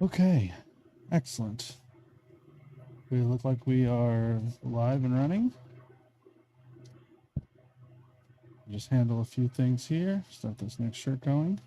Okay, excellent. We look like we are live and running. Just handle a few things here. Start this next shirt going.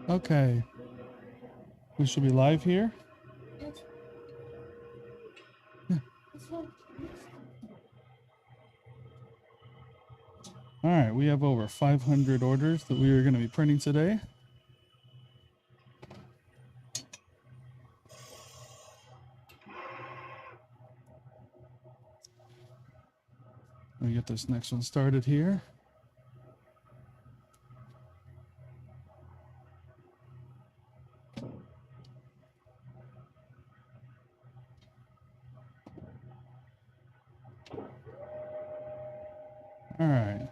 Okay. We should be live here. Yeah. All right, we have over 500 orders that we are going to be printing today. Let me get this next one started here. All right.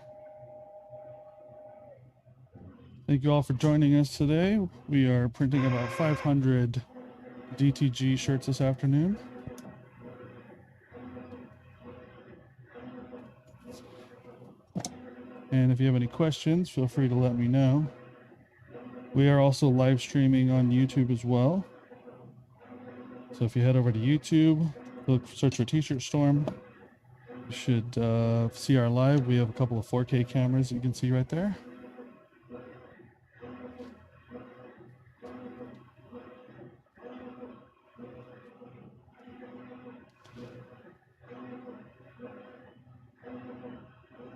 Thank you all for joining us today. We are printing about 500 DTG shirts this afternoon. And if you have any questions, feel free to let me know. We are also live streaming on YouTube as well. So if you head over to YouTube, search for T-Shirt Storm, you should see our live. We have a couple of 4K cameras that you can see right there.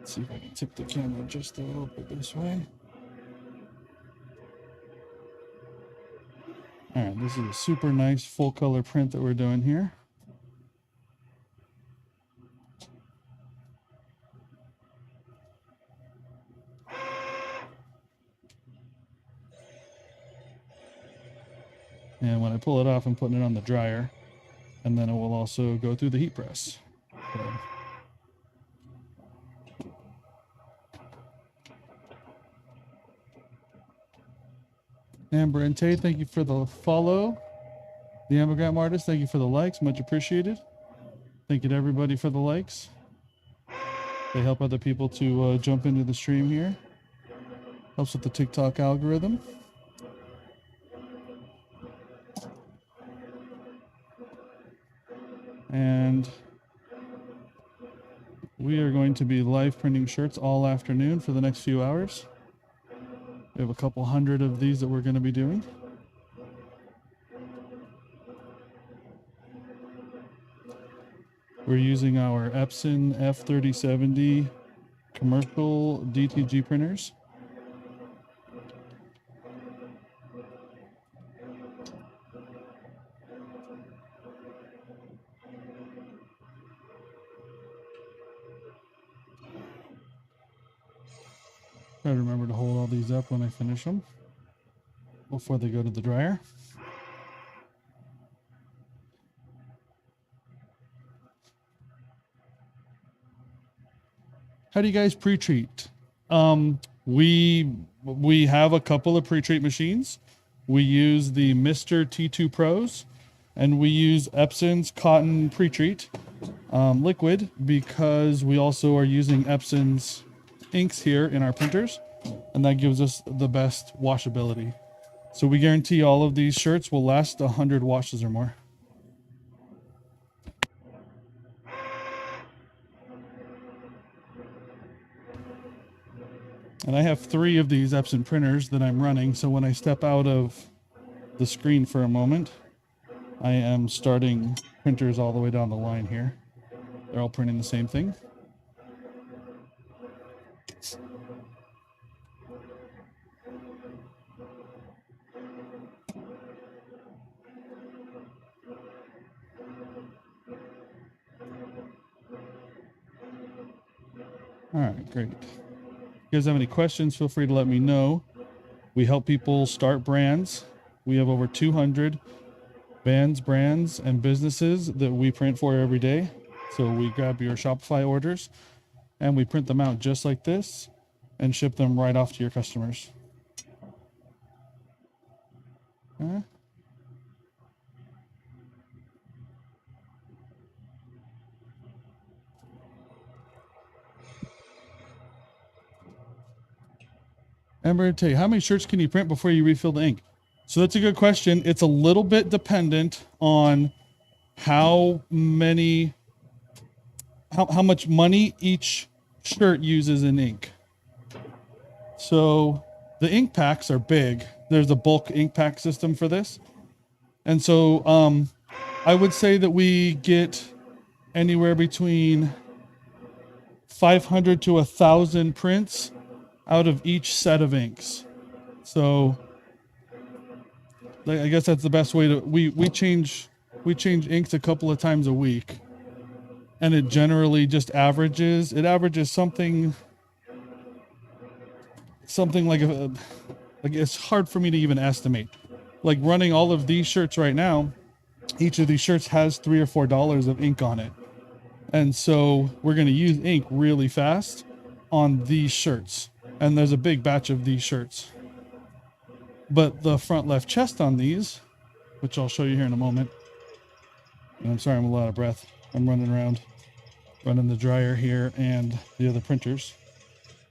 Let's see if I can tip the camera just a little bit this way. All right, this is a super nice full color print that we're doing here. And when I pull it off, I'm putting it on the dryer, and then it will also go through the heat press. So. Amber and Tay, thank you for the follow. The Ambergram artist, thank you for the likes, much appreciated. Thank you to everybody for the likes. They help other people to jump into the stream here. Helps with the TikTok algorithm. And we are going to be live printing shirts all afternoon for the next few hours. We have a couple hundred of these that we're going to be doing. We're using our Epson F3070 commercial DTG printers. Try to remember to hold all these up when I finish them before they go to the dryer. How do you guys pre-treat? We have a couple of pre-treat machines. We use the Mr. T2 Pros, and we use Epson's cotton pre-treat liquid, because we also are using Epson's inks here in our printers, and that gives us the best washability. So we guarantee all of these shirts will last 100 washes or more. And I have 3 of these Epson printers that I'm running, so when I step out of the screen for a moment, I am starting printers all the way down the line here. They're all printing the same thing. All right, great. If you guys have any questions, feel free to let me know. We help people start brands. We have over 200 bands, brands, and businesses that we print for every day. So we grab your Shopify orders and we print them out just like this and ship them right off to your customers. Okay. Amber, tell you, how many shirts can you print before you refill the ink? So that's a good question. It's a little bit dependent on how much money each shirt uses in ink. So the ink packs are big. there's a bulk ink pack system for this. And so I would say that we get anywhere between 500 to 1,000 prints out of each set of inks. So I guess that's the best way to, we change inks a couple of times a week, and it generally just averages something like it's hard for me to even estimate. Like running all of these shirts right now, each of these shirts has $3 or $4 of ink on it. And so we're going to use ink really fast on these shirts. And there's a big batch of these shirts. But the front left chest on these, which I'll show you here in a moment. And I'm sorry, I'm a lot of breath. I'm running around, running the dryer here and the other printers.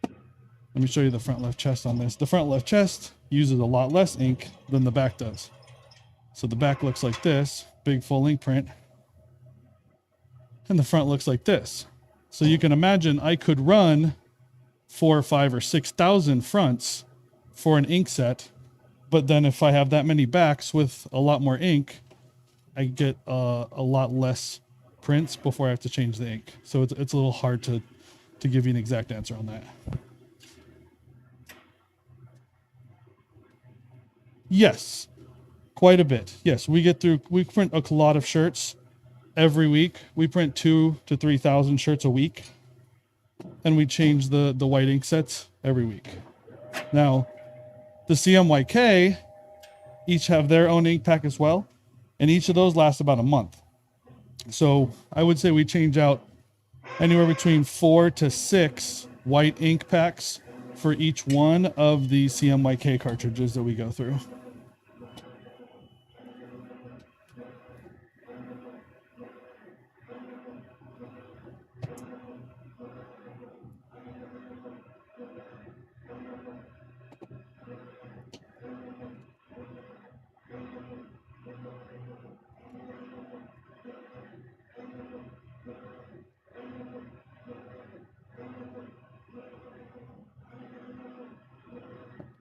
Let me show you the front left chest on this. The front left chest uses a lot less ink than the back does. So the back looks like this, big full ink print. And the front looks like this. So you can imagine I could run 4,000 or 5,000 or 6,000 fronts for an ink set. But then if I have that many backs with a lot more ink, I get a lot less prints before I have to change the ink. So it's a little hard to give you an exact answer on that. Yes, quite a bit. Yes, we print a lot of shirts every week. We print 2,000 to 3,000 shirts a week, and we change the white ink sets every week. Now, the CMYK each have their own ink pack as well, and each of those lasts about a month. So I would say we change out anywhere between 4 to 6 white ink packs for each one of the CMYK cartridges that we go through.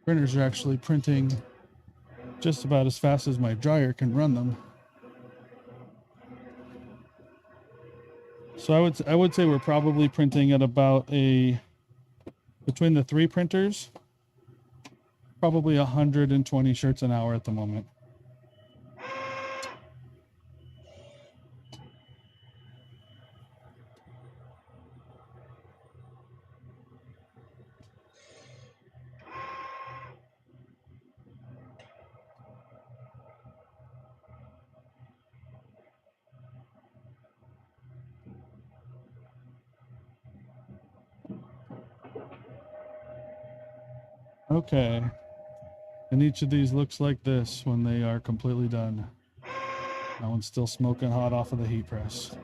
Printers are actually printing just about as fast as my dryer can run them. So I would say we're probably printing at about between the 3 printers, probably 120 shirts an hour at the moment. Okay, and each of these looks like this when they are completely done. That one's still smoking hot off of the heat press.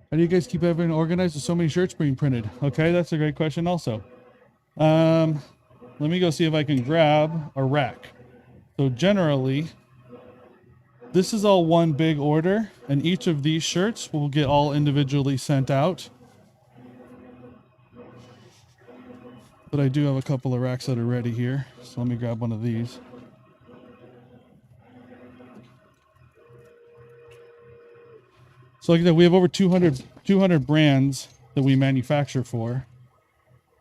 How do you guys keep everything organized with so many shirts being printed? Okay, that's a great question also. Let me go see if I can grab a rack. So generally, this is all one big order, and each of these shirts will get all individually sent out. But I do have a couple of racks that are ready here, so let me grab one of these. So like I said, we have over 200 brands that we manufacture for.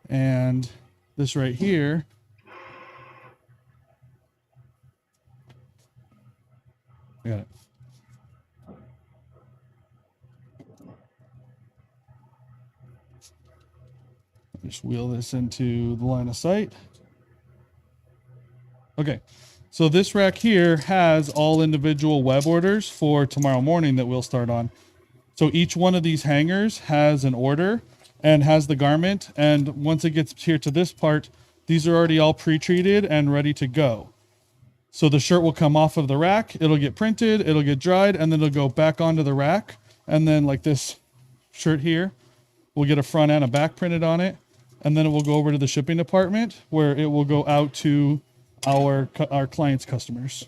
And this right here I got it. Just wheel this into the line of sight. Okay, so this rack here has all individual web orders for tomorrow morning that we'll start on. So each one of these hangers has an order and has the garment. And once it gets here to this part, these are already all pre-treated and ready to go. So the shirt will come off of the rack, it'll get printed, it'll get dried, and then it'll go back onto the rack. And then like this shirt here, we'll get a front and a back printed on it. And then it will go over to the shipping department where it will go out to our clients' customers.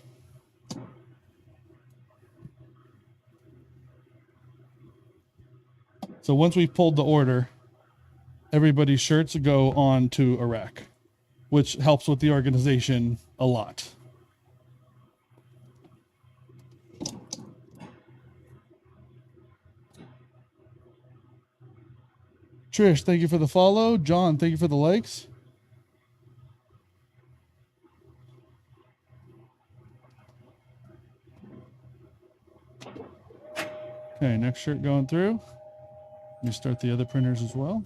So once we've pulled the order, everybody's shirts go on to a rack, which helps with the organization a lot. Trish, thank you for the follow. John, thank you for the likes. Okay, next shirt going through. Let me start the other printers as well.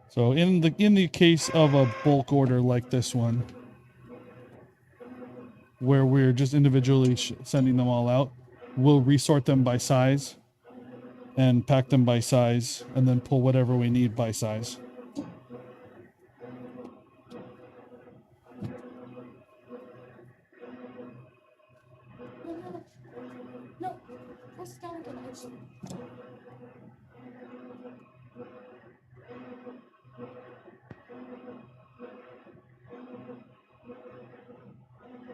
So in the case of a bulk order like this one, where we're just individually sending them all out, we'll resort them by size and pack them by size and then pull whatever we need by size.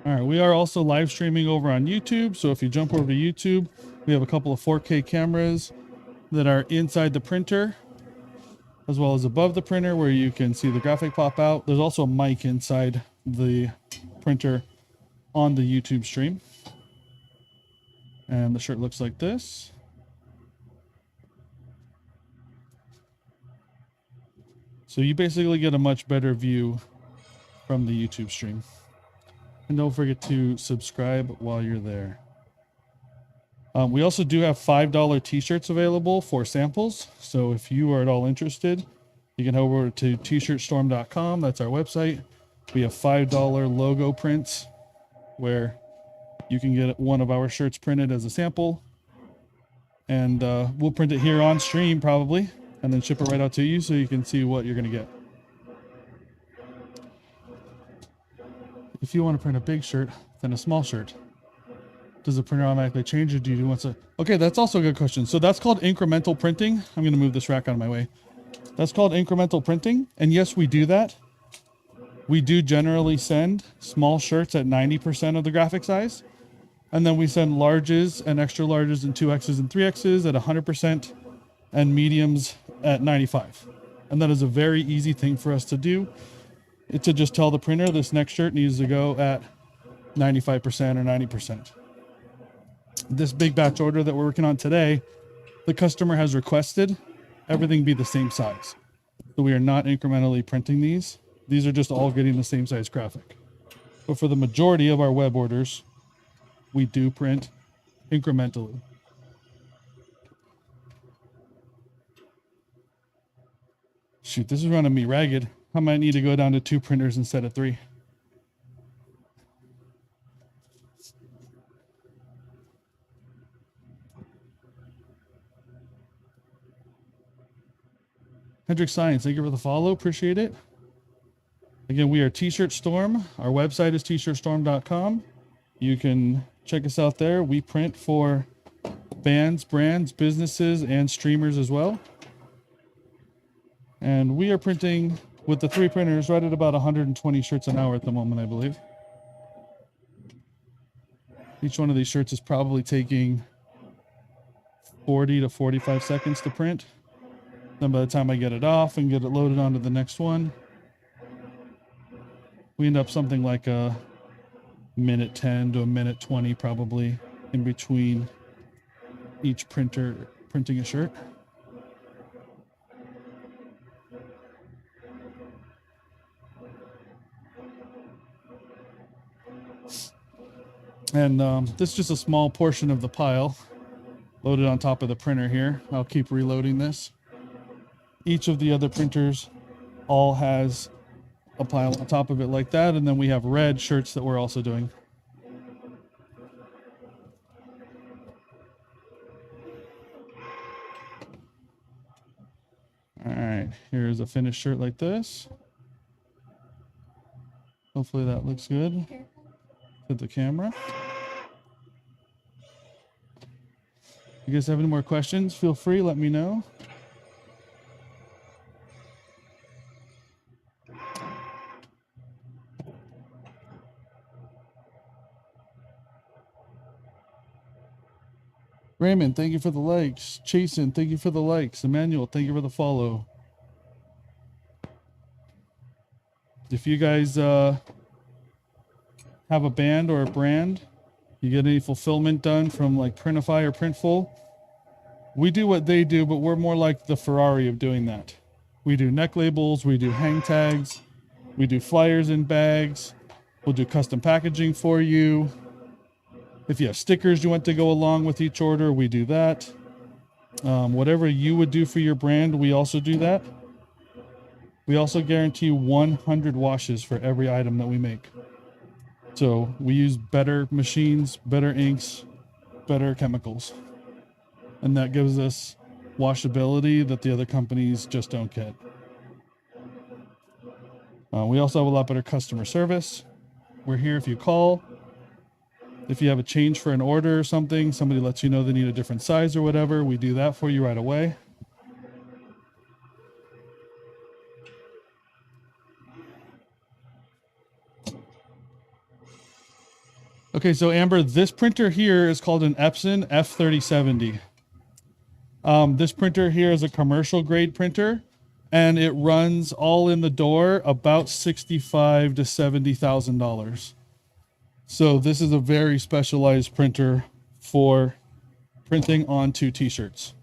All right, we are also live streaming over on YouTube. So if you jump over to YouTube, we have a couple of 4K cameras that are inside the printer, as well as above the printer where you can see the graphic pop out. There's also a mic inside the printer on the YouTube stream. And the shirt looks like this. So you basically get a much better view from the YouTube stream. And don't forget to subscribe while you're there. We also do have $5 t-shirts available for samples. So if you are at all interested, you can head over to tshirtstorm.com. That's our website. We have $5 logo prints where you can get one of our shirts printed as a sample. And we'll print it here on stream probably, and then ship it right out to you so you can see what you're going to get. If you want to print a big shirt, then a small shirt, does the printer automatically change, or do you want to? Okay, that's also a good question. So that's called incremental printing. I'm going to move this rack out of my way. That's called incremental printing. And yes, we do that. We do generally send small shirts at 90% of the graphic size. And then we send larges and extra larges and 2Xs and 3Xs at 100% and mediums at 95. And that is a very easy thing for us to do. It's to just tell the printer this next shirt needs to go at 95% or 90%. This big batch order that we're working on today, the customer has requested everything be the same size. So we are not incrementally printing these. These are just all getting the same size graphic. But for the majority of our web orders, we do print incrementally. Shoot, this is running me ragged. I might need to go down to 2 printers instead of 3. Hendrick Science, thank you for the follow. Appreciate it. Again, we are T-Shirt Storm. Our website is tshirtstorm.com. You can check us out there. We print for bands, brands, businesses, and streamers as well. And we are printing with the 3 printers right at about 120 shirts an hour at the moment, I believe. Each one of these shirts is probably taking 40 to 45 seconds to print. Then by the time I get it off and get it loaded onto the next one, we end up something like a minute 10 to a minute 20 probably in between each printer printing a shirt. And this is just a small portion of the pile loaded on top of the printer here. I'll keep reloading this. Each of the other printers all has a pile on top of it like that. And then we have red shirts that we're also doing. All right, here's a finished shirt like this. Hopefully that looks good. Hit the camera. If you guys have any more questions, feel free, let me know. Raymond, thank you for the likes. Chasen, thank you for the likes. Emmanuel, thank you for the follow. If you guys have a band or a brand, you get any fulfillment done from like Printify or Printful, we do what they do, but we're more like the Ferrari of doing that. We do neck labels, we do hang tags, we do flyers in bags, we'll do custom packaging for you. If you have stickers you want to go along with each order, we do that. Whatever you would do for your brand, we also do that. We also guarantee 100 washes for every item that we make. So we use better machines, better inks, better chemicals. And that gives us washability that the other companies just don't get. We also have a lot better customer service. We're here if you call. If you have a change for an order or something, somebody lets you know they need a different size or whatever, we do that for you right away. Okay, so Amber, this printer here is called an Epson F3070. This printer here is a commercial grade printer, and it runs all in the door about $65,000 to $70,000. So this is a very specialized printer for printing onto t-shirts.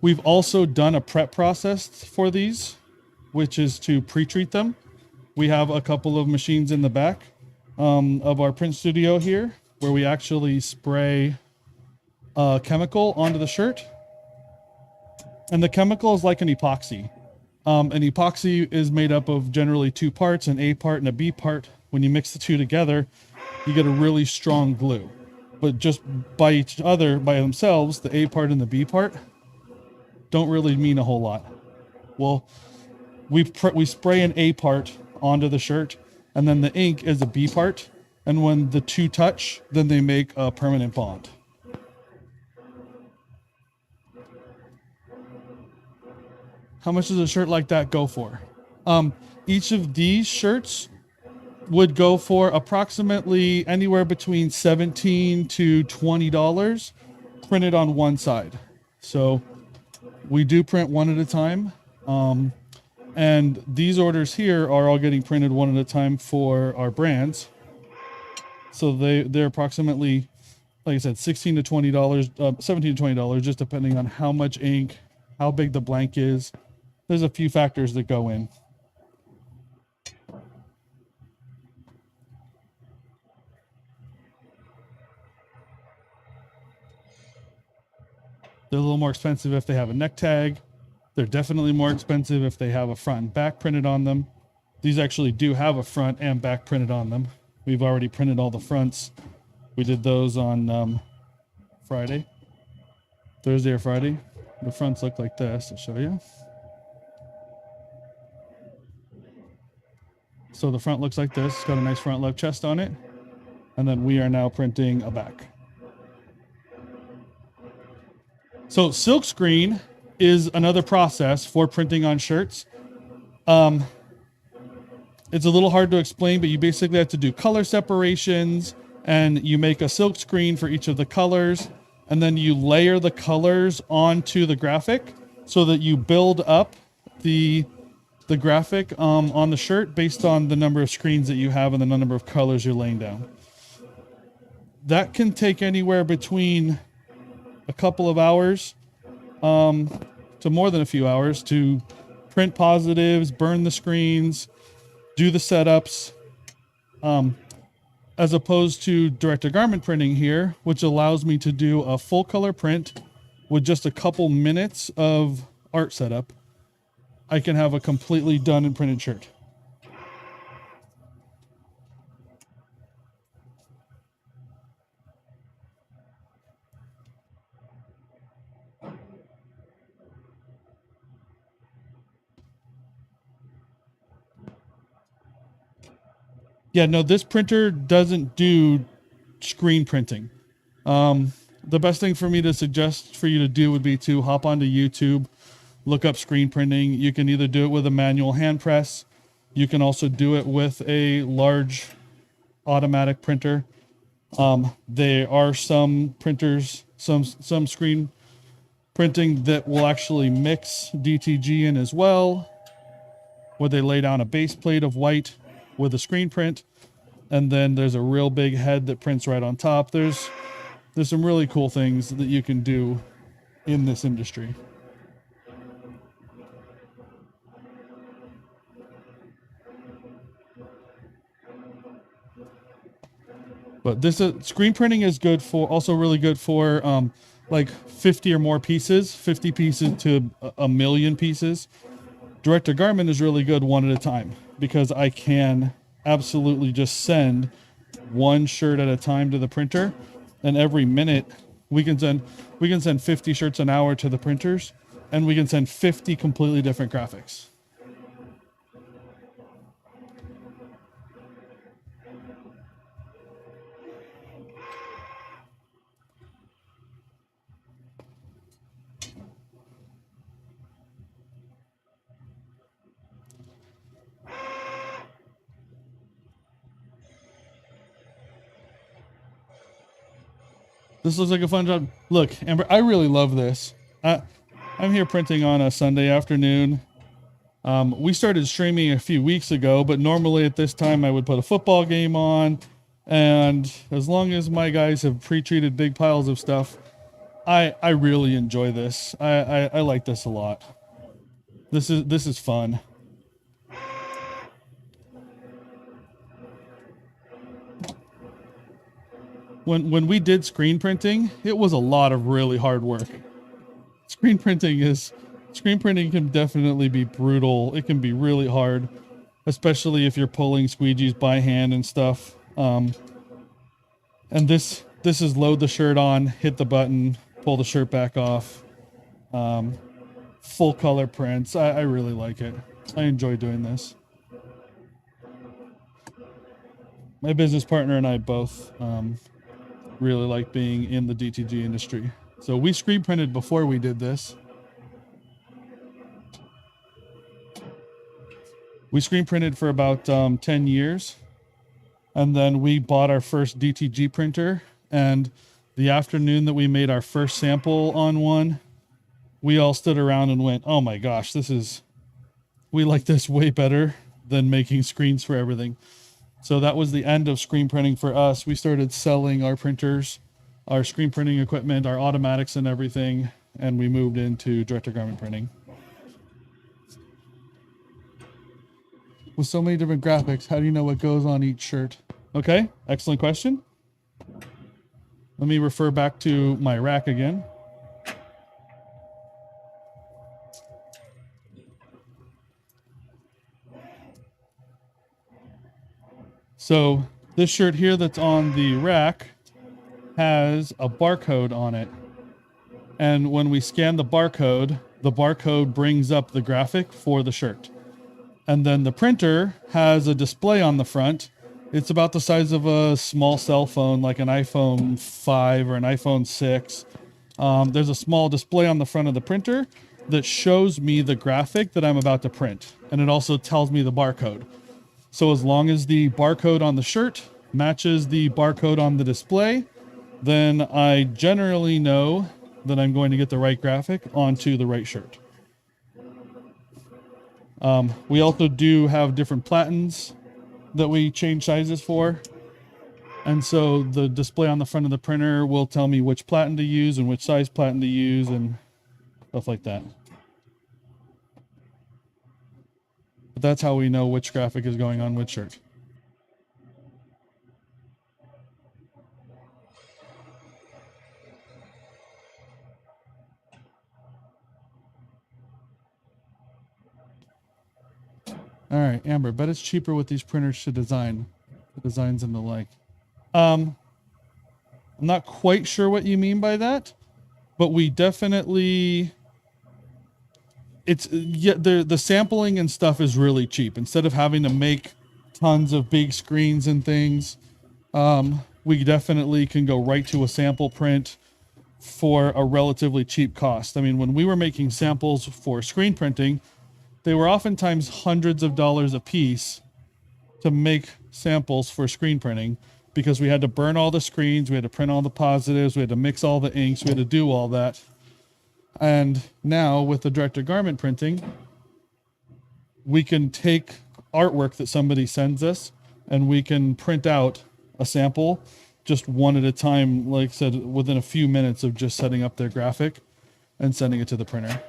We've also done a prep process for these, which is to pre-treat them. We have a couple of machines in the back of our print studio here where we actually spray chemical onto the shirt. And the chemical is like an epoxy. An epoxy is made up of generally two parts, an A part and a B part. When you mix the two together, you get a really strong glue. But just by each other, by themselves, the A part and the B part don't really mean a whole lot. Well, we spray an A part onto the shirt, and then the ink is a B part. And when the two touch, then they make a permanent bond. How much does a shirt like that go for? Each of these shirts would go for approximately anywhere between $17 to $20 printed on one side. So we do print one at a time. And these orders here are all getting printed one at a time for our brands. So they're approximately, like I said, $16 to $20, $17 to $20, just depending on how much ink, how big the blank is. There's a few factors that go in. They're a little more expensive if they have a neck tag. They're definitely more expensive if they have a front and back printed on them. These actually do have a front and back printed on them. We've already printed all the fronts. We did those on Friday, Thursday or Friday. The fronts look like this. I'll show you. So the front looks like this. It's got a nice front left chest on it. And then we are now printing a back. So silkscreen is another process for printing on shirts. It's a little hard to explain, but you basically have to do color separations, and you make a silk screen for each of the colors, and then you layer the colors onto the graphic so that you build up the graphic on the shirt based on the number of screens that you have and the number of colors you're laying down. That can take anywhere between a couple of hours to more than a few hours to print positives, burn the screens, do the setups, as opposed to direct-to-garment printing here, which allows me to do a full color print with just a couple minutes of art setup. I can have a completely done and printed shirt. Yeah, no, this printer doesn't do screen printing. The best thing for me to suggest for you to do would be to hop onto YouTube, look up screen printing. You can either do it with a manual hand press. You can also do it with a large automatic printer. There are some printers, some screen printing that will actually mix DTG in as well, where they lay down a base plate of white with a screen print, and then there's a real big head that prints right on top. There's some really cool things that you can do in this industry. But this screen printing is good for, also really good for like 50 or more pieces, 50 pieces to a million pieces. Direct to garment is really good one at a time, because I can absolutely just send one shirt at a time to the printer, and every minute we can send 50 shirts an hour to the printers, and we can send 50 completely different graphics. This looks like a fun job. Look, Amber, I really love this. I'm here printing on a Sunday afternoon. We started streaming a few weeks ago, but normally at this time I would put a football game on, and as long as my guys have pre-treated big piles of stuff, I really enjoy this. I like this a lot. This is fun. When we did screen printing, it was a lot of really hard work. Screen printing can definitely be brutal. It can be really hard, especially if you're pulling squeegees by hand and stuff. And this is load the shirt on, hit the button, pull the shirt back off. Full color prints. I really like it. I enjoy doing this. My business partner and I both really like being in the DTG industry. So we screen printed before we did this. We screen printed for about 10 years. And then we bought our first DTG printer. And the afternoon that we made our first sample on one, we all stood around and went, oh my gosh, we like this way better than making screens for everything. So that was the end of screen printing for us. We started selling our printers, our screen printing equipment, our automatics and everything, and we moved into direct-to-garment printing. With so many different graphics, how do you know what goes on each shirt? Okay, excellent question. Let me refer back to my rack again. So this shirt here that's on the rack has a barcode on it. And when we scan the barcode brings up the graphic for the shirt. And then the printer has a display on the front. It's about the size of a small cell phone, like an iPhone 5 or an iPhone 6. There's a small display on the front of the printer that shows me the graphic that I'm about to print. And it also tells me the barcode. So as long as the barcode on the shirt matches the barcode on the display, then I generally know that I'm going to get the right graphic onto the right shirt. We also do have different platens that we change sizes for. And so the display on the front of the printer will tell me which platen to use and which size platen to use and stuff like that. But that's how we know which graphic is going on which shirt. All right, Amber, bet it's cheaper with these printers to design, the designs and the like. I'm not quite sure what you mean by that, but we definitely, the sampling and stuff is really cheap. Instead of having to make tons of big screens and things, we definitely can go right to a sample print for a relatively cheap cost. I mean, when we were making samples for screen printing, they were oftentimes hundreds of dollars a piece to make samples for screen printing. because we had to burn all the screens, we had to print all the positives, we had to mix all the inks, we had to do all that. And now with the direct garment printing, we can take artwork that somebody sends us and we can print out a sample just one at a time, like I said, within a few minutes of just setting up their graphic and sending it to the printer.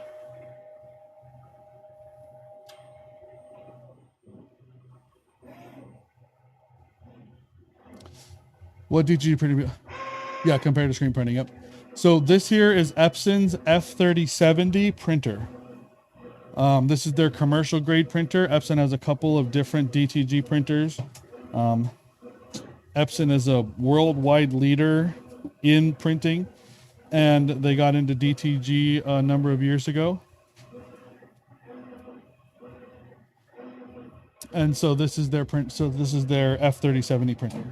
What DTG printing? Yeah, compared to screen printing. Yep. So this here is Epson's F3070 printer. This is their commercial grade printer. Epson has a couple of different DTG printers. Epson is a worldwide leader in printing, and they got into DTG a number of years ago. And so this is their print. So this is their F3070 printer.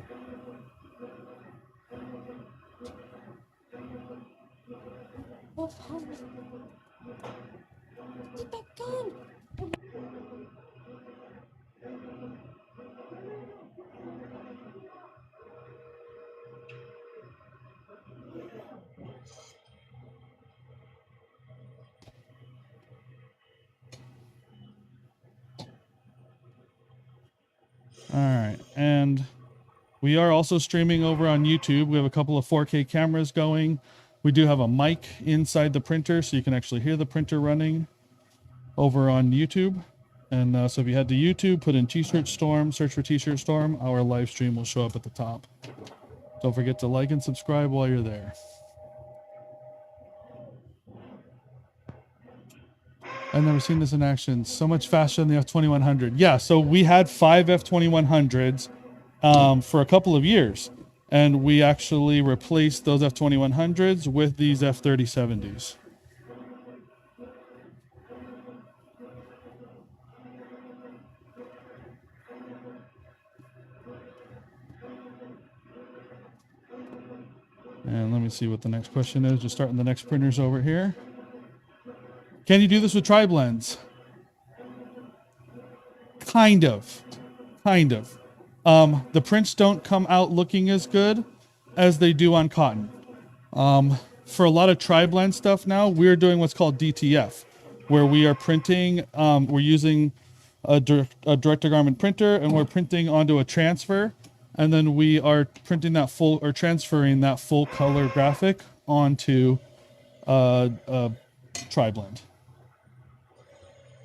All right, and we are also streaming over on YouTube. We have a couple of 4K cameras going. We do have a mic inside the printer, so you can actually hear the printer running over on YouTube. And so if you head to YouTube, put in T-shirt Storm, search for T-shirt Storm, our live stream will show up at the top. Don't forget to like and subscribe while you're there. I've never seen this in action. So much faster than the F2100. Yeah, so we had 5 F2100s for a couple of years. And we actually replaced those F2100s with these F3070s. And let me see what the next question is. Just starting the next printers over here. Can you do this with tri-blends? Kind of. The prints don't come out looking as good as they do on cotton. For a lot of tri-blend stuff now, we're doing what's called DTF, where we are printing, we're using a direct-to-garment printer, and we're printing onto a transfer, and then we are printing that full, or transferring that full color graphic onto a tri-blend.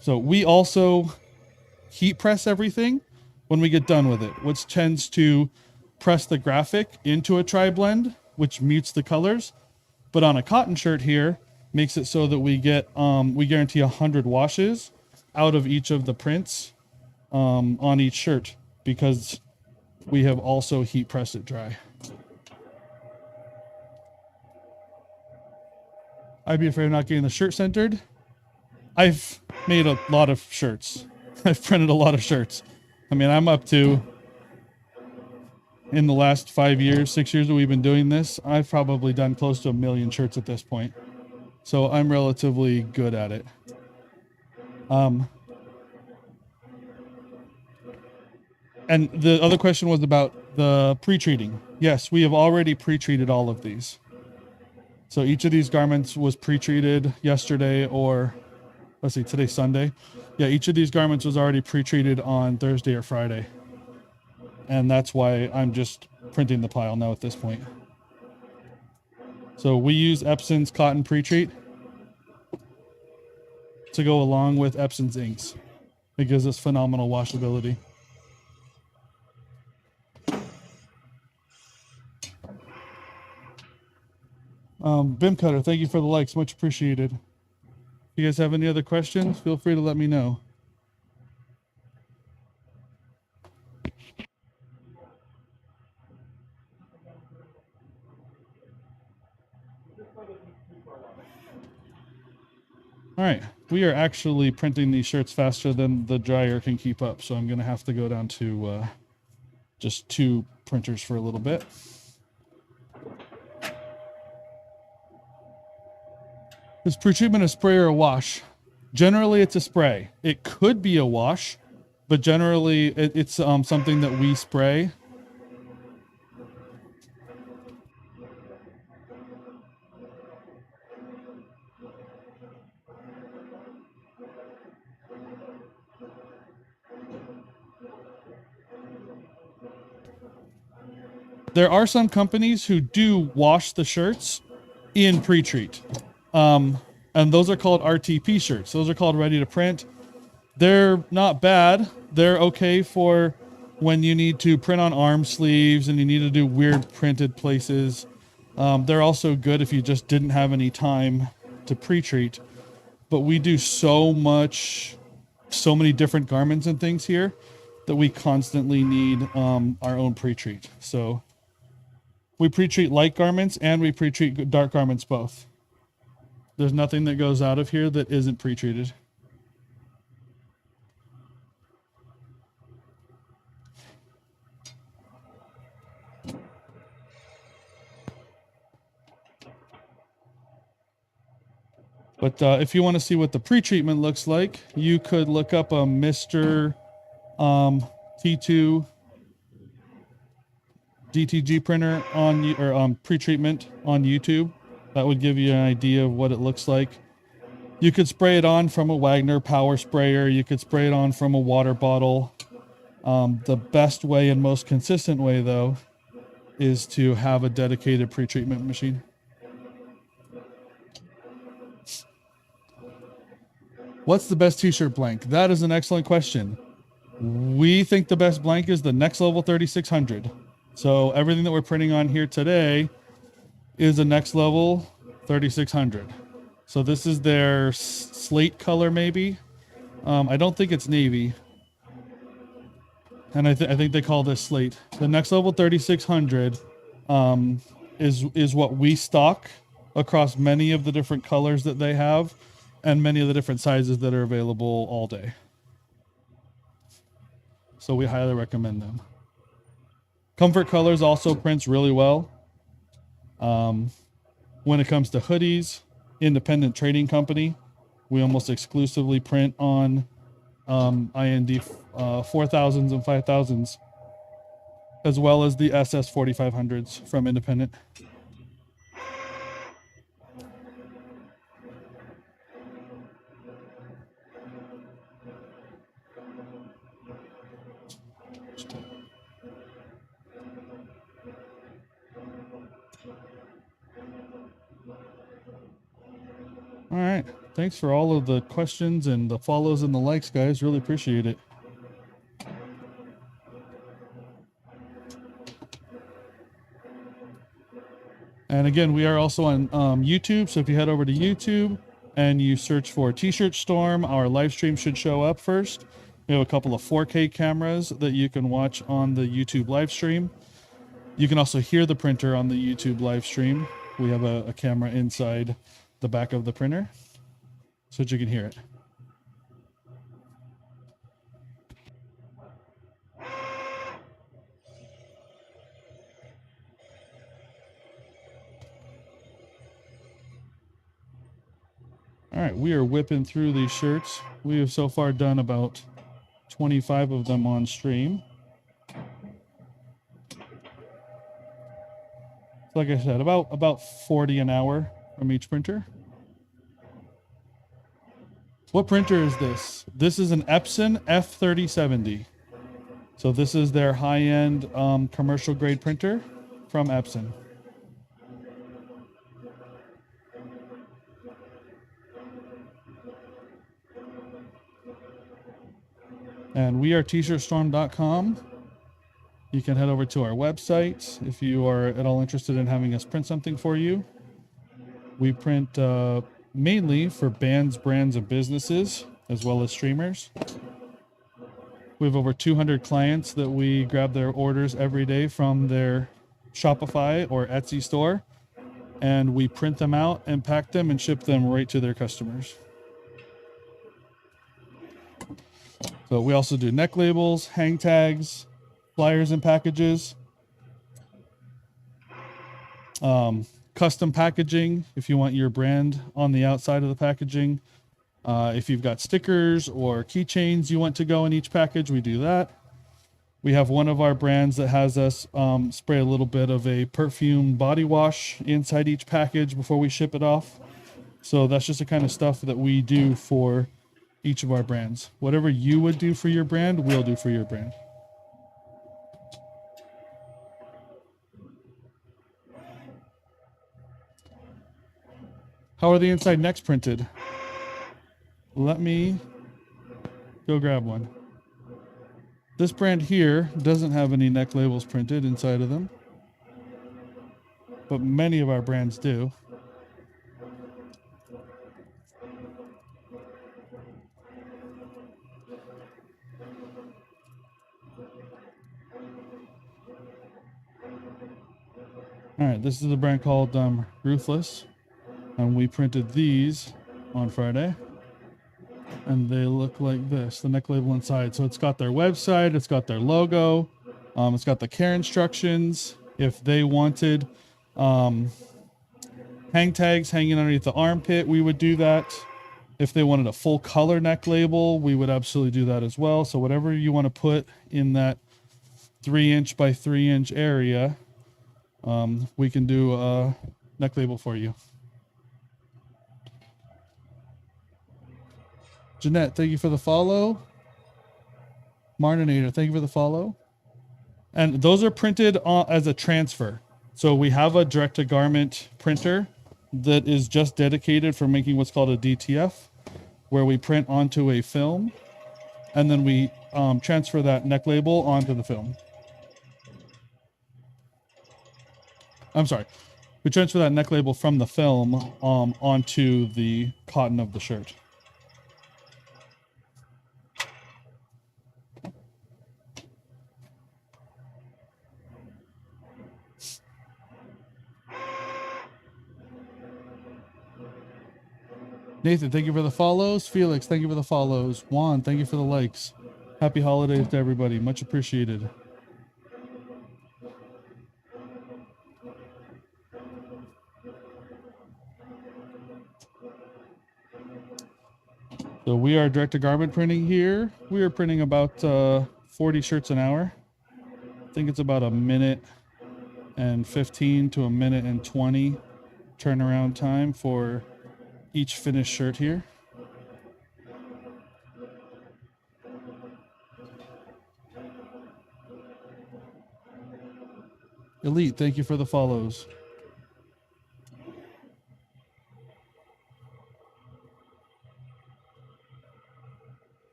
So we also heat press everything when we get done with it, which tends to press the graphic into a tri-blend, which mutes the colors. But on a cotton shirt here, makes it so that we get, we guarantee 100 washes out of each of the prints on each shirt, because we have also heat pressed it dry. I'd be afraid of not getting the shirt centered. I've made a lot of shirts. I've printed a lot of shirts. I mean, I'm up to, in the last 5 years, 6 years that we've been doing this, I've probably done close to 1 million shirts at this point. So I'm relatively good at it. And the other question was about the pre-treating. Yes, we have already pre-treated all of these. So each of these garments was pre-treated yesterday, or let's see, today's Sunday. Yeah, each of these garments was already pre-treated on Thursday or Friday. And that's why I'm just printing the pile now at this point. So we use Epson's cotton pre-treat to go along with Epson's inks. It gives us phenomenal washability. Bim Cutter, thank you for the likes. Much appreciated. If you guys have any other questions, feel free to let me know. All right, we are actually printing these shirts faster than the dryer can keep up, so I'm going to have to go down to just 2 printers for a little bit. Is pre-treatment a spray or a wash? Generally, it's a spray. It could be a wash, but generally it's something that we spray. There are some companies who do wash the shirts in pre-treat. And those are called RTP shirts. Those are called ready to print. They're not bad. They're okay for when you need to print on arm sleeves and you need to do weird printed places. They're also good if you just didn't have any time to pre-treat. But we do so many different garments and things here that we constantly need our own pre-treat. So we pre-treat light garments and we pre-treat dark garments both. There's nothing that goes out of here that isn't pre-treated. But if you want to see what the pre-treatment looks like, you could look up a Mr. T2 DTG printer or pre-treatment on YouTube. That would give you an idea of what it looks like. You could spray it on from a Wagner power sprayer. You could spray it on from a water bottle. The best way and most consistent way, though, is to have a dedicated pre-treatment machine. What's the best t-shirt blank? That is an excellent question. We think the best blank is the Next Level 3600. So everything that we're printing on here today is a Next Level 3600. So this is their slate color, maybe. I don't think it's navy. And I think they call this slate. The Next Level 3600 is what we stock across many of the different colors that they have and many of the different sizes that are available all day. So we highly recommend them. Comfort Colors also prints really well. When it comes to hoodies, independent trading company, we almost exclusively print on IND 4000s and 5000s, as well as the SS 4500s from independent. All right. Thanks for all of the questions and the follows and the likes, guys. Really appreciate it. And again, we are also on YouTube. So if you head over to YouTube and you search for T-Shirt Storm, our live stream should show up first. We have a couple of 4K cameras that you can watch on the YouTube live stream. You can also hear the printer on the YouTube live stream. We have a camera inside the back of the printer so that you can hear it. All right, we are whipping through these shirts. We have so far done about 25 of them on stream. Like I said, about 40 an hour from each printer. What printer is this? This is an Epson F3070. So this is their high-end commercial grade printer from Epson. And we are tshirtstorm.com. You can head over to our website if you are at all interested in having us print something for you. We print mainly for bands, brands, and businesses, as well as streamers. We have over 200 clients that we grab their orders every day from their Shopify or Etsy store, and we print them out and pack them and ship them right to their customers. So we also do neck labels, hang tags, flyers and packages, custom packaging if you want your brand on the outside of the packaging. If you've got stickers or keychains you want to go in each package, we do that. We have one of our brands that has us spray a little bit of a perfume body wash inside each package before we ship it off. So that's just the kind of stuff that we do for each of our brands. Whatever you would do for your brand, we'll do for your brand. How are the inside necks printed? Let me go grab one. This brand here doesn't have any neck labels printed inside of them, but many of our brands do. All right, this is a brand called Ruthless, and we printed these on Friday, and they look like this, the neck label inside. So it's got their website, it's got their logo, it's got the care instructions. If they wanted hang tags hanging underneath the armpit, we would do that. If they wanted a full color neck label, we would absolutely do that as well. So whatever you want to put in that 3" by 3" area, we can do a neck label for you. Jeanette, thank you for the follow. Martinator, thank you for the follow. And those are printed as a transfer. So we have a direct-to-garment printer that is just dedicated for making what's called a DTF, where we print onto a film, and then we transfer that neck label onto the film. I'm sorry. We transfer that neck label from the film onto the cotton of the shirt. Nathan, thank you for the follows. Felix, thank you for the follows. Juan, thank you for the likes. Happy holidays to everybody. Much appreciated. So we are direct-to-garment printing here. We are printing about 40 shirts an hour. I think it's about 1:15 to 1:20 turnaround time for each finished shirt here. Elite, thank you for the follows.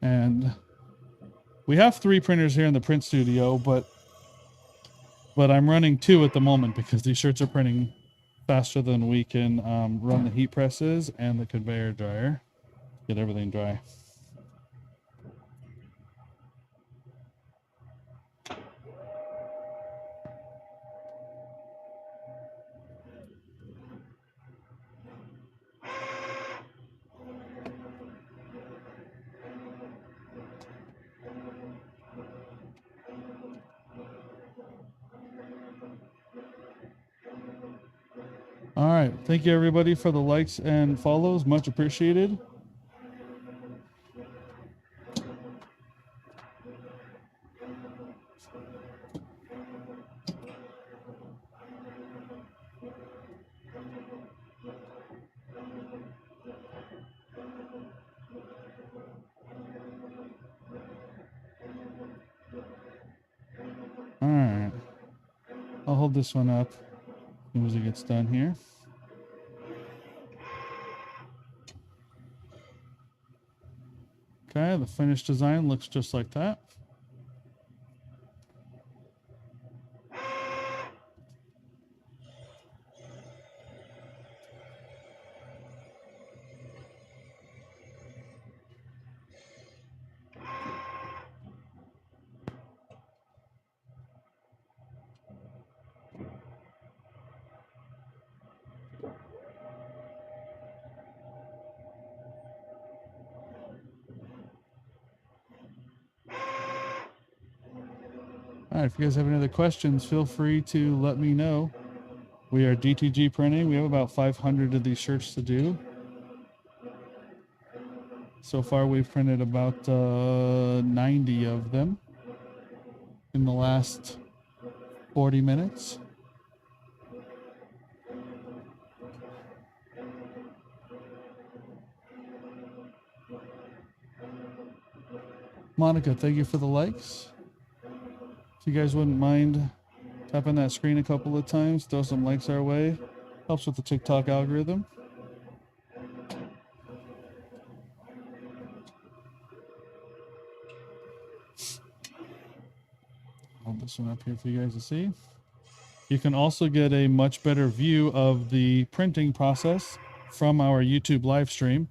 And we have 3 printers here in the print studio, but I'm running 2 at the moment because these shirts are printing faster than we can run the heat presses and the conveyor dryer, get everything dry. All right. Thank you, everybody, for the likes and follows. Much appreciated. All right. I'll hold this one up as soon as it gets done here. Okay, the finished design looks just like that. All right, if you guys have any other questions, feel free to let me know. We are DTG Printing. We have about 500 of these shirts to do. So far, we've printed about 90 of them in the last 40 minutes. Monica, thank you for the likes. If you guys wouldn't mind tapping that screen a couple of times, throw some likes our way. Helps with the TikTok algorithm. Hold this one up here for you guys to see. You can also get a much better view of the printing process from our YouTube live stream.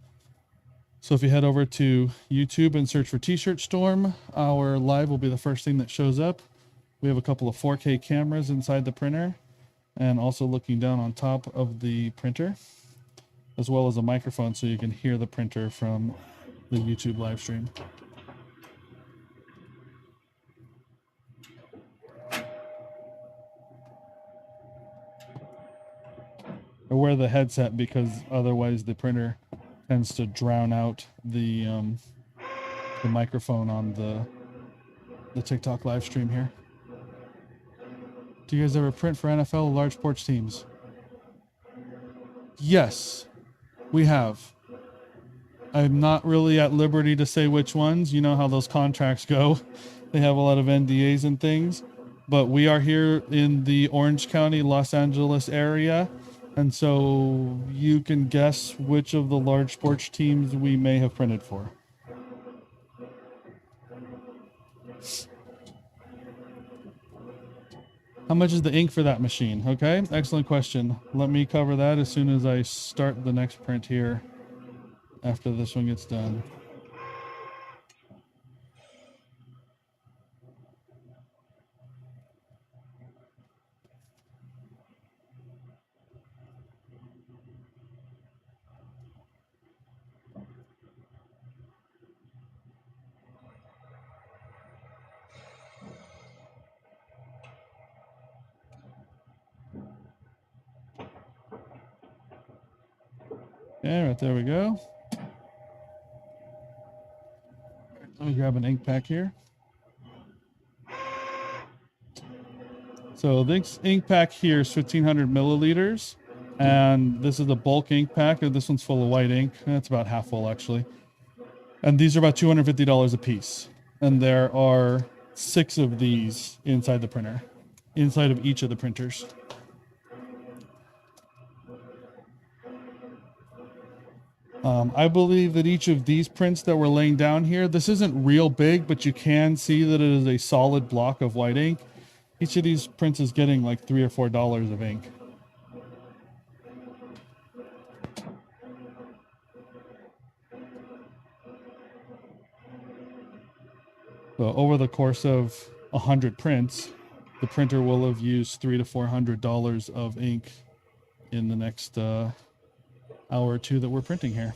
So if you head over to YouTube and search for T-Shirt Storm, our live will be the first thing that shows up. We have a couple of 4K cameras inside the printer and also looking down on top of the printer, as well as a microphone so you can hear the printer from the YouTube live stream. I wear the headset because otherwise the printer tends to drown out the microphone on the TikTok live stream here. Do you guys ever print for NFL large porch teams? Yes, we have. I'm not really at liberty to say which ones. You know how those contracts go. They have a lot of NDAs and things. But we are here in the Orange County, Los Angeles area. And so you can guess which of the large sports teams we may have printed for. How much is the ink for that machine? Okay, excellent question. Let me cover that as soon as I start the next print here after this one gets done. Yeah, right there we go. Let me grab an ink pack here. So this ink pack here is 1,500 milliliters. And this is the bulk ink pack. And this one's full of white ink. That's about half full, actually. And these are about $250 a piece. And there are 6 of these inside the printer, inside of each of the printers. I believe that each of these prints that we're laying down here, this isn't real big, but you can see that it is a solid block of white ink. Each of these prints is getting like $3 or $4 of ink. So over the course of 100 prints, the printer will have used $300 to $400 of ink in the next hour or two that we're printing here.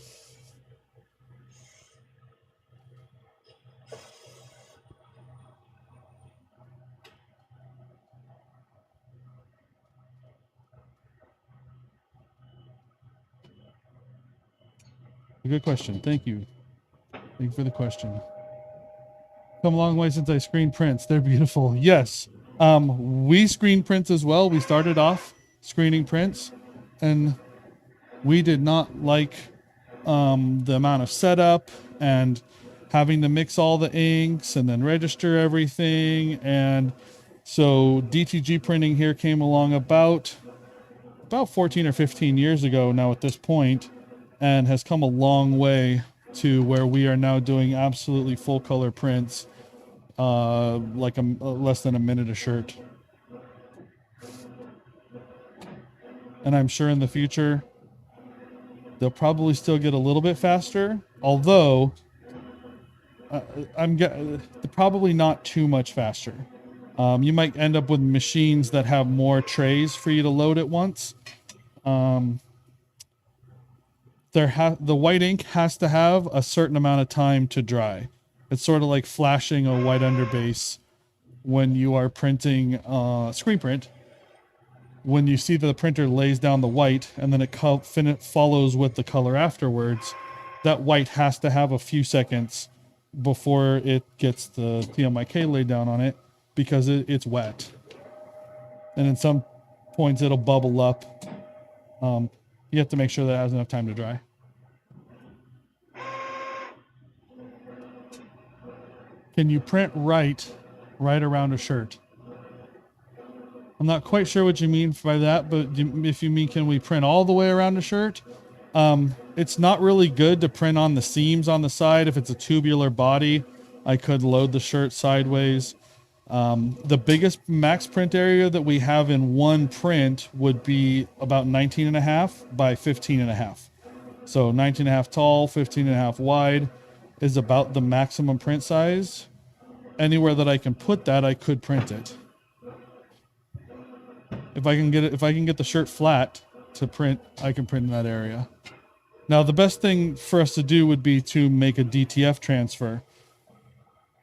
A good question. Thank you. Thank you for the question. Come a long way since I screen prints. They're beautiful. Yes. We screen prints as well. We started off screening prints, and we did not like the amount of setup and having to mix all the inks and then register everything. And so DTG printing here came along about 14 or 15 years ago now at this point, and has come a long way to where we are now doing absolutely full color prints, like less than a minute a shirt. And I'm sure in the future they'll probably still get a little bit faster, although probably not too much faster. You might end up with machines that have more trays for you to load at once. The white ink has to have a certain amount of time to dry. It's sort of like flashing a white underbase when you are printing screen print. When you see that the printer lays down the white and then it follows with the color afterwards, that white has to have a few seconds before it gets the TMYK laid down on it because it's wet. And in some points it'll bubble up. You have to make sure that it has enough time to dry. Can you print right around a shirt? I'm not quite sure what you mean by that, but if you mean can we print all the way around a shirt? It's not really good to print on the seams on the side. If it's a tubular body, I could load the shirt sideways. The biggest max print area that we have in one print would be about 19.5 by 15.5. So 19.5 tall, 15.5 wide is about the maximum print size. Anywhere that I can put that, I could print it. If I can get the shirt flat to print, I can print in that area. Now, the best thing for us to do would be to make a DTF transfer,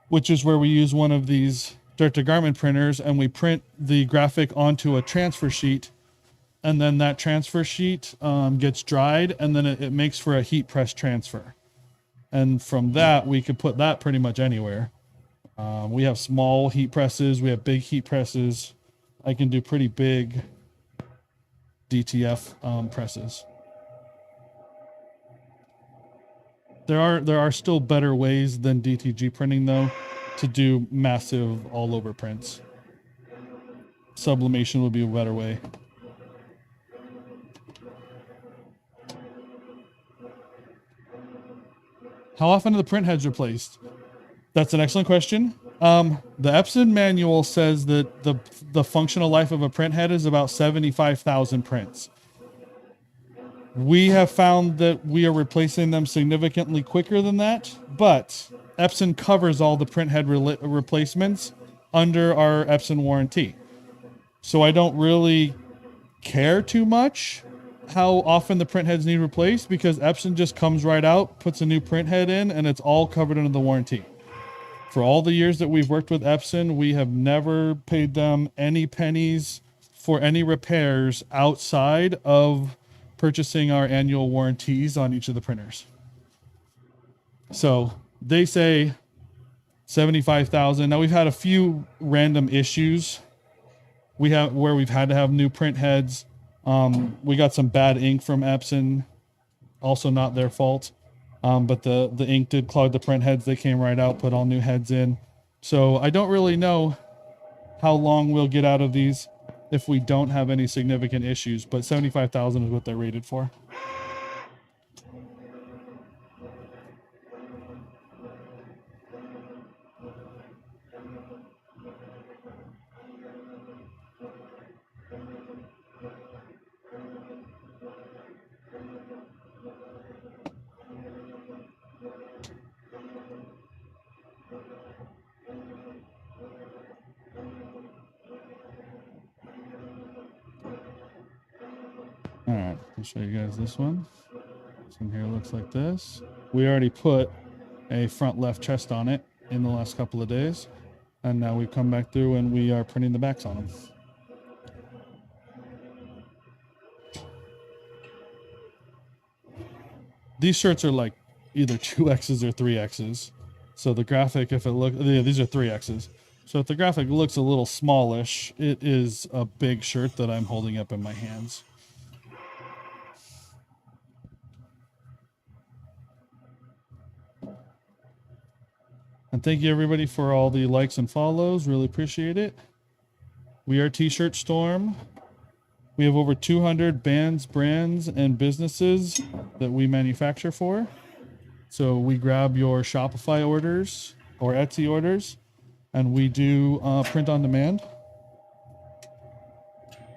which is where we use one of these direct-to-garment printers and we print the graphic onto a transfer sheet, and then that transfer sheet gets dried, and then it makes for a heat press transfer. And from that, we could put that pretty much anywhere. We have small heat presses, we have big heat presses. I can do pretty big DTF presses. There are still better ways than DTG printing, though, to do massive all over prints. Sublimation would be a better way. How often are the print heads replaced? That's an excellent question. The Epson manual says that the functional life of a print head is about 75,000 prints. We have found that we are replacing them significantly quicker than that, but Epson covers all the print head replacements under our Epson warranty. So I don't really care too much how often the print heads need replaced, because Epson just comes right out, puts a new print head in, and it's all covered under the warranty. For all the years that we've worked with Epson, we have never paid them any pennies for any repairs outside of purchasing our annual warranties on each of the printers. So they say 75,000. Now, we've had a few random issues where we've had to have new print heads. We got some bad ink from Epson, also not their fault. But the ink did clog the print heads. They came right out, put all new heads in. So I don't really know how long we'll get out of these if we don't have any significant issues, but 75,000 is what they're rated for. All right, I'll show you guys this one. This one here looks like this. We already put a front left chest on it in the last couple of days, and now we've come back through and we are printing the backs on them. These shirts are like either 2X's or 3X's. So the graphic, if it looks, yeah, these are 3X's. So if the graphic looks a little smallish, it is a big shirt that I'm holding up in my hands. And thank you everybody for all the likes and follows. Really appreciate it. We are T-Shirt Storm. We have over 200 bands, brands, and businesses that we manufacture for. So we grab your Shopify orders or Etsy orders, and we do print on demand.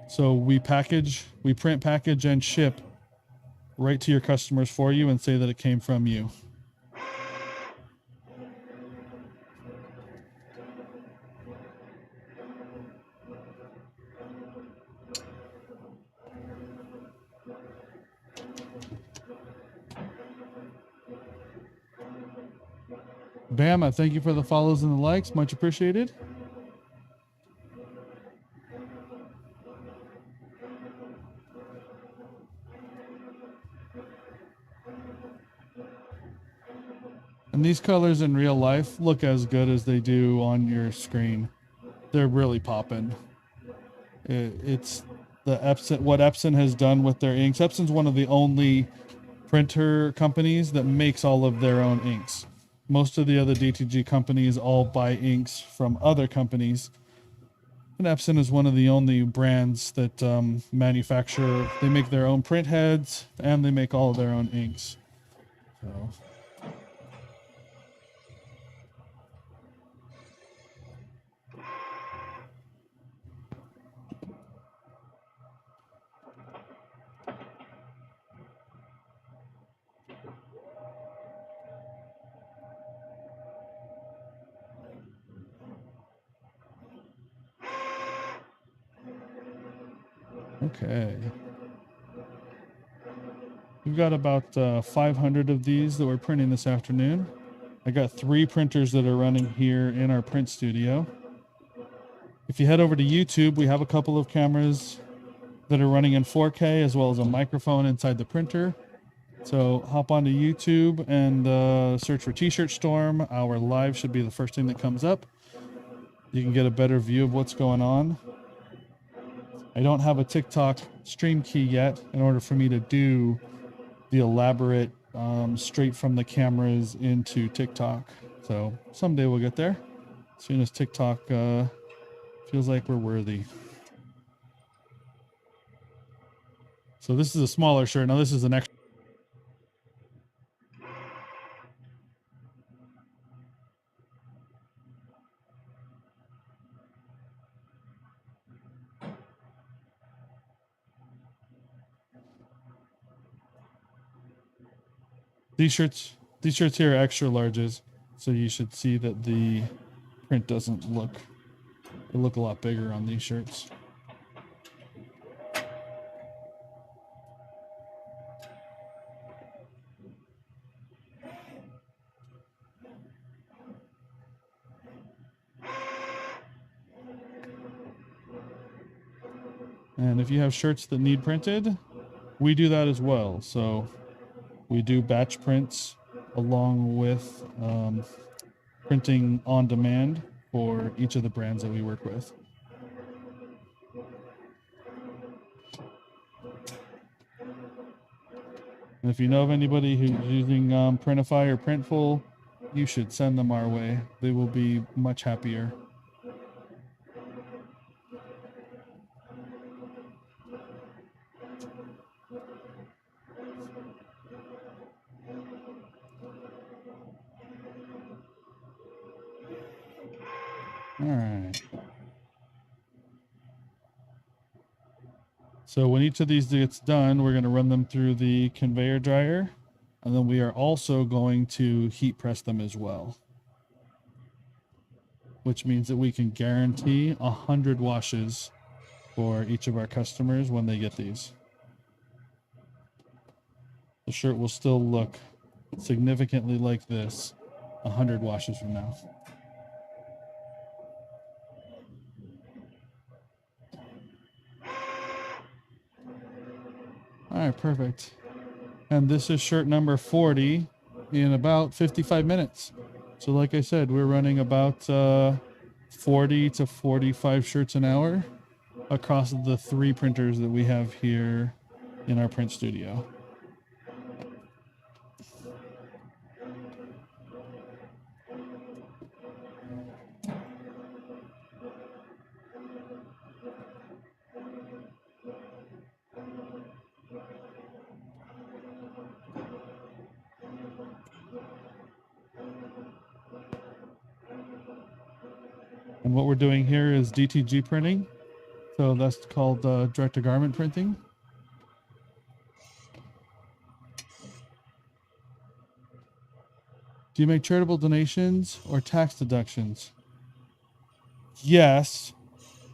So we print, package, and ship right to your customers for you and say that it came from you. Bam, thank you for the follows and the likes. Much appreciated. And these colors in real life look as good as they do on your screen. They're really popping. It's the Epson, what Epson has done with their inks. Epson's one of the only printer companies that makes all of their own inks. Most of the other DTG companies all buy inks from other companies. And Epson is one of the only brands that manufacture, they make their own print heads and they make all of their own inks. So. Okay. We've got about 500 of these that we're printing this afternoon. I got 3 printers that are running here in our print studio. If you head over to YouTube, we have a couple of cameras that are running in 4K as well as a microphone inside the printer. So hop onto YouTube and search for T-Shirt Storm. Our live should be the first thing that comes up. You can get a better view of what's going on. I don't have a TikTok stream key yet in order for me to do the elaborate straight from the cameras into TikTok. So someday we'll get there. As soon as TikTok feels like we're worthy. So this is a smaller shirt. Now this is an extra. These shirts here are extra larges, so you should see that the print doesn't look, they look a lot bigger on these shirts. And if you have shirts that need printed, we do that as well. So we do batch prints along with printing on demand for each of the brands that we work with. And if you know of anybody who's using Printify or Printful, you should send them our way. They will be much happier. All right. So when each of these gets done, we're going to run them through the conveyor dryer, and then we are also going to heat press them as well, which means that we can guarantee 100 washes for each of our customers when they get these. The shirt will still look significantly like this 100 washes from now. All right, perfect. And this is shirt number 40 in about 55 minutes. So like I said, we're running about 40 to 45 shirts an hour across the 3 printers that we have here in our print studio. And what we're doing here is DTG printing. So that's called direct-to-garment printing. Do you make charitable donations or tax deductions? Yes.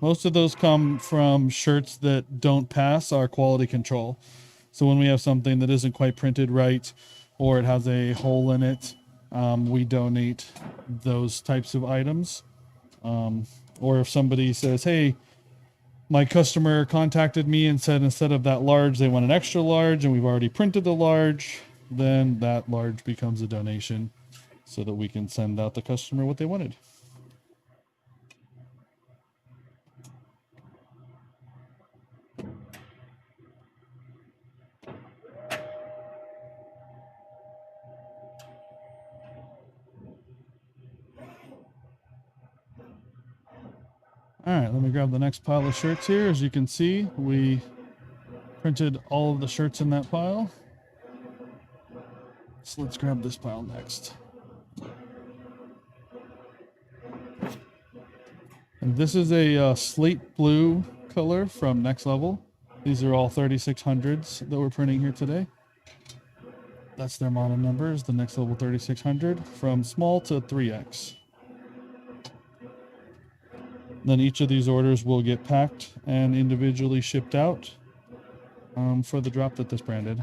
Most of those come from shirts that don't pass our quality control. So when we have something that isn't quite printed right, or it has a hole in it, we donate those types of items. Or if somebody says, hey, my customer contacted me and said instead of that large, they want an extra large, and we've already printed the large, then that large becomes a donation so that we can send out the customer what they wanted. All right, let me grab the next pile of shirts here. As you can see, we printed all of the shirts in that pile. So let's grab this pile next. And this is a slate blue color from Next Level. These are all 3600s that we're printing here today. That's their model numbers, the Next Level 3600, from small to 3X. Then each of these orders will get packed and individually shipped out for the drop that this brand did.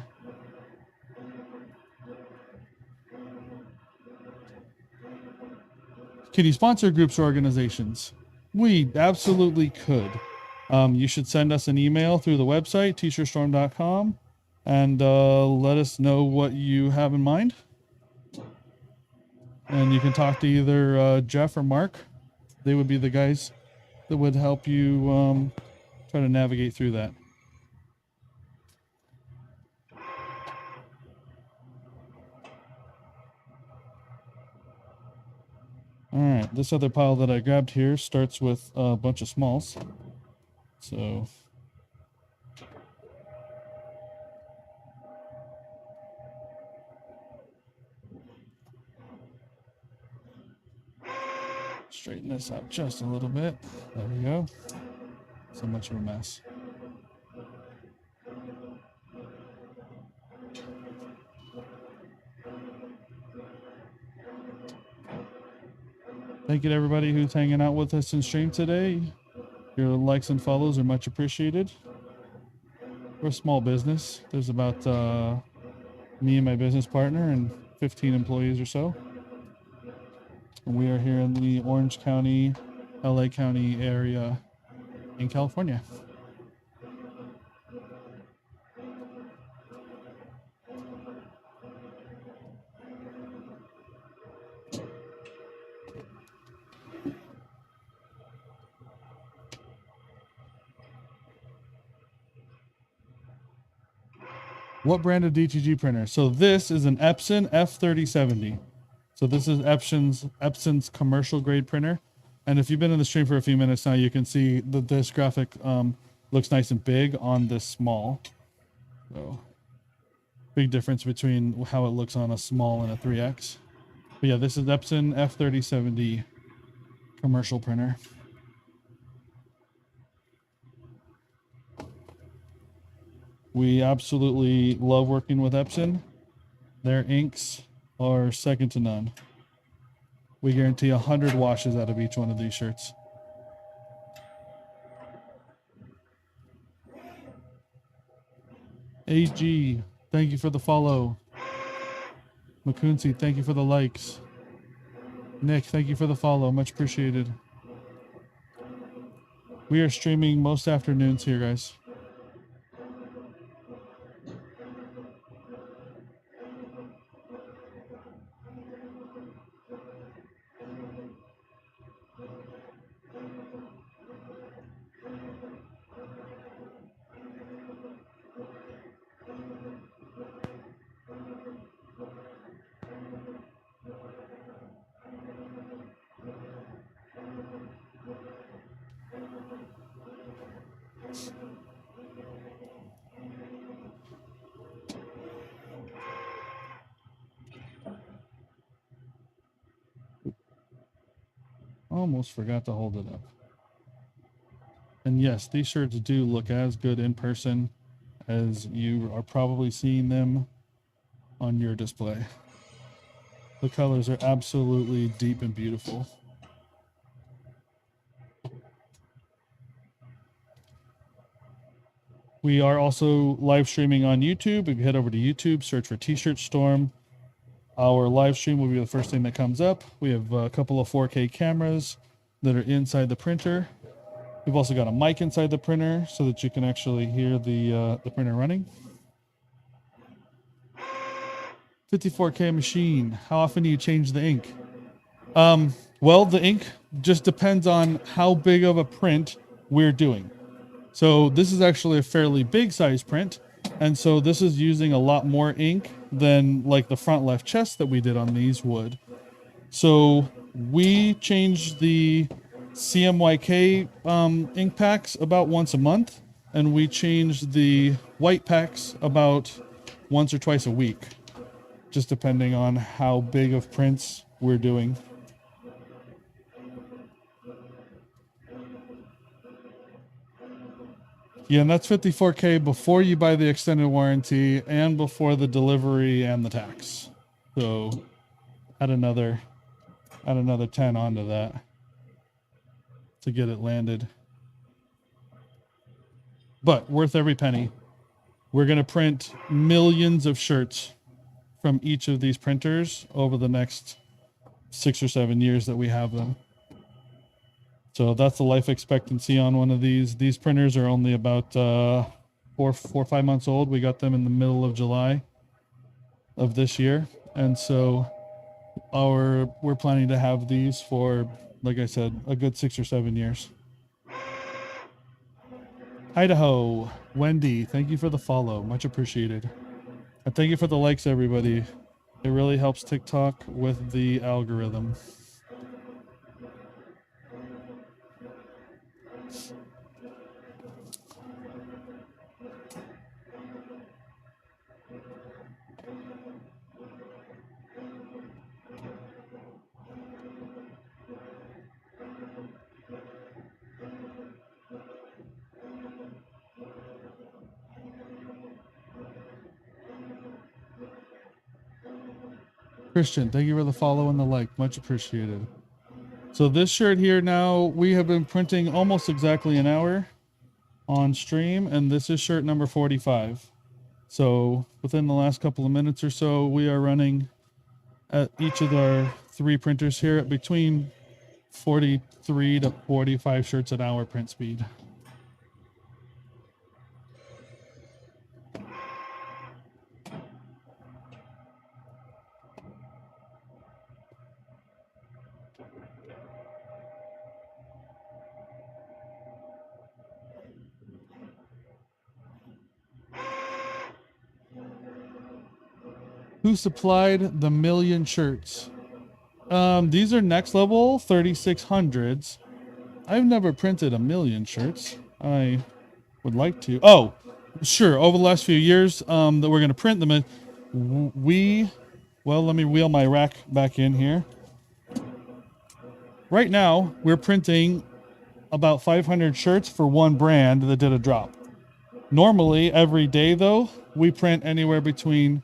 Can you sponsor groups or organizations? We absolutely could. You should send us an email through the website, tshirtstorm.com, and let us know what you have in mind. And you can talk to either Jeff or Mark. They would be the guys that would help you try to navigate through that. All right, this other pile that I grabbed here starts with a bunch of smalls. So straighten this out just a little bit. There we go. So much of a mess. Thank you to everybody who's hanging out with us in stream today. Your likes and follows are much appreciated. We're a small business. There's about me and my business partner and 15 employees or so. And we are here in the Orange County, LA County area in California. What brand of DTG printer? So this is an Epson F3070. So this is Epson's commercial grade printer. And if you've been in the stream for a few minutes now, you can see that this graphic looks nice and big on this small. So big difference between how it looks on a small and a 3X. But yeah, this is Epson F3070 commercial printer. We absolutely love working with Epson. Their inks are second to none. We guarantee 100 washes out of each one of these shirts. AG, thank you for the follow. Makunzi, thank you for the likes. Nick, thank you for the follow. Much appreciated. We are streaming most afternoons here, guys. Almost forgot to hold it up. And yes, these shirts do look as good in person as you are probably seeing them on your display. The colors are absolutely deep and beautiful. We are also live streaming on YouTube. If you head over to YouTube, search for T-Shirt Storm. Our live stream will be the first thing that comes up. We have a couple of 4K cameras that are inside the printer. We've also got a mic inside the printer so that you can actually hear the printer running. 54K machine. How often do you change the ink? Well, the ink just depends on how big of a print we're doing. So this is actually a fairly big size print. And so this is using a lot more ink than like the front left chest that we did on these would. So we change the CMYK ink packs about once a month, and we change the white packs about once or twice a week, just depending on how big of prints we're doing. Yeah, and that's 54K before you buy the extended warranty and before the delivery and the tax. So add another 10 onto that. to get it landed. But worth every penny. We're going to print millions of shirts from each of these printers over the next 6 or 7 years that we have them. So that's the life expectancy on one of these. These printers are only about 4 or 5 months old. We got them in the middle of July of this year. And so we're planning to have these for, like I said, a good 6 or 7 years. Idaho, Wendy, thank you for the follow. Much appreciated. And thank you for the likes, everybody. It really helps TikTok with the algorithm. Christian, thank you for the follow and the like. Much appreciated. So this shirt here now, we have been printing almost exactly an hour on stream, and this is shirt number 45. So within the last couple of minutes or so, we are running at each of our 3 printers here at between 43 to 45 shirts an hour print speed. Who supplied the million shirts? These are next level 3600s. I've never printed a million shirts. I would like to. Oh, sure. Over the last few years that we're going to print them in, well, let me wheel my rack back in here. Right now, we're printing about 500 shirts for one brand that did a drop. Normally, every day, though, we print anywhere between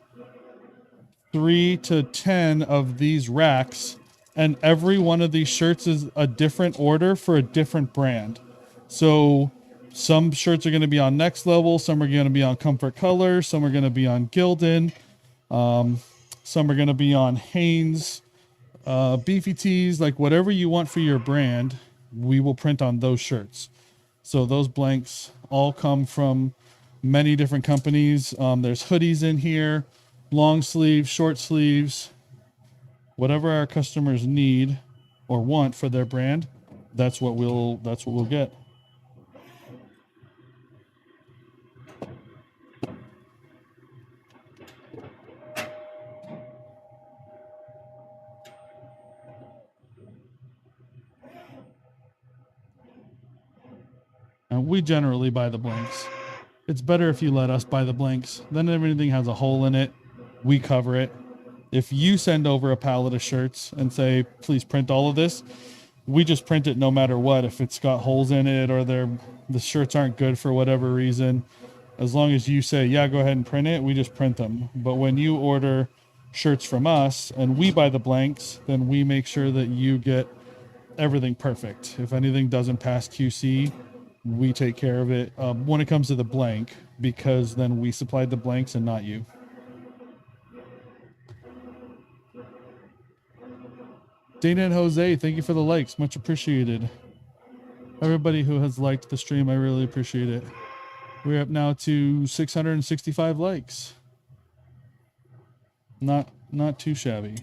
3 to 10 of these racks, and every one of these shirts is a different order for a different brand. So some shirts are going to be on Next Level, some are going to be on Comfort Color, some are going to be on Gildan, some are going to be on Hanes, Beefy Tees, like whatever you want for your brand, we will print on those shirts. So those blanks all come from many different companies. There's hoodies in here, long sleeves, short sleeves, whatever our customers need or want for their brand, that's what we'll get. And we generally buy the blanks. It's better if you let us buy the blanks. Then everything has a hole in it. We cover it. If you send over a pallet of shirts and say, please print all of this, we just print it no matter what. If it's got holes in it or the shirts aren't good for whatever reason, as long as you say, yeah, go ahead and print it, we just print them. But when you order shirts from us and we buy the blanks, then we make sure that you get everything perfect. If anything doesn't pass QC, we take care of it when it comes to the blank, because then we supplied the blanks and not you. Dana and Jose, thank you for the likes. Much appreciated. Everybody who has liked the stream, I really appreciate it. We're up now to 665 likes. Not too shabby.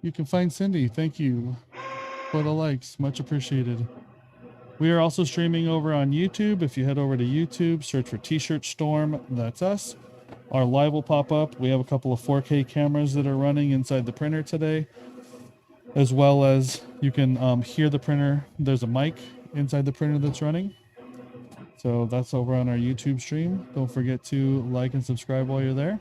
You can find Cindy. Thank you for the likes. Much appreciated. We are also streaming over on YouTube. If you head over to YouTube, search for T-Shirt Storm. That's us. Our live will pop up. We have a couple of 4K cameras that are running inside the printer today, as well as you can hear the printer. There's a mic inside the printer that's running. So that's over on our YouTube stream. Don't forget to like and subscribe while you're there.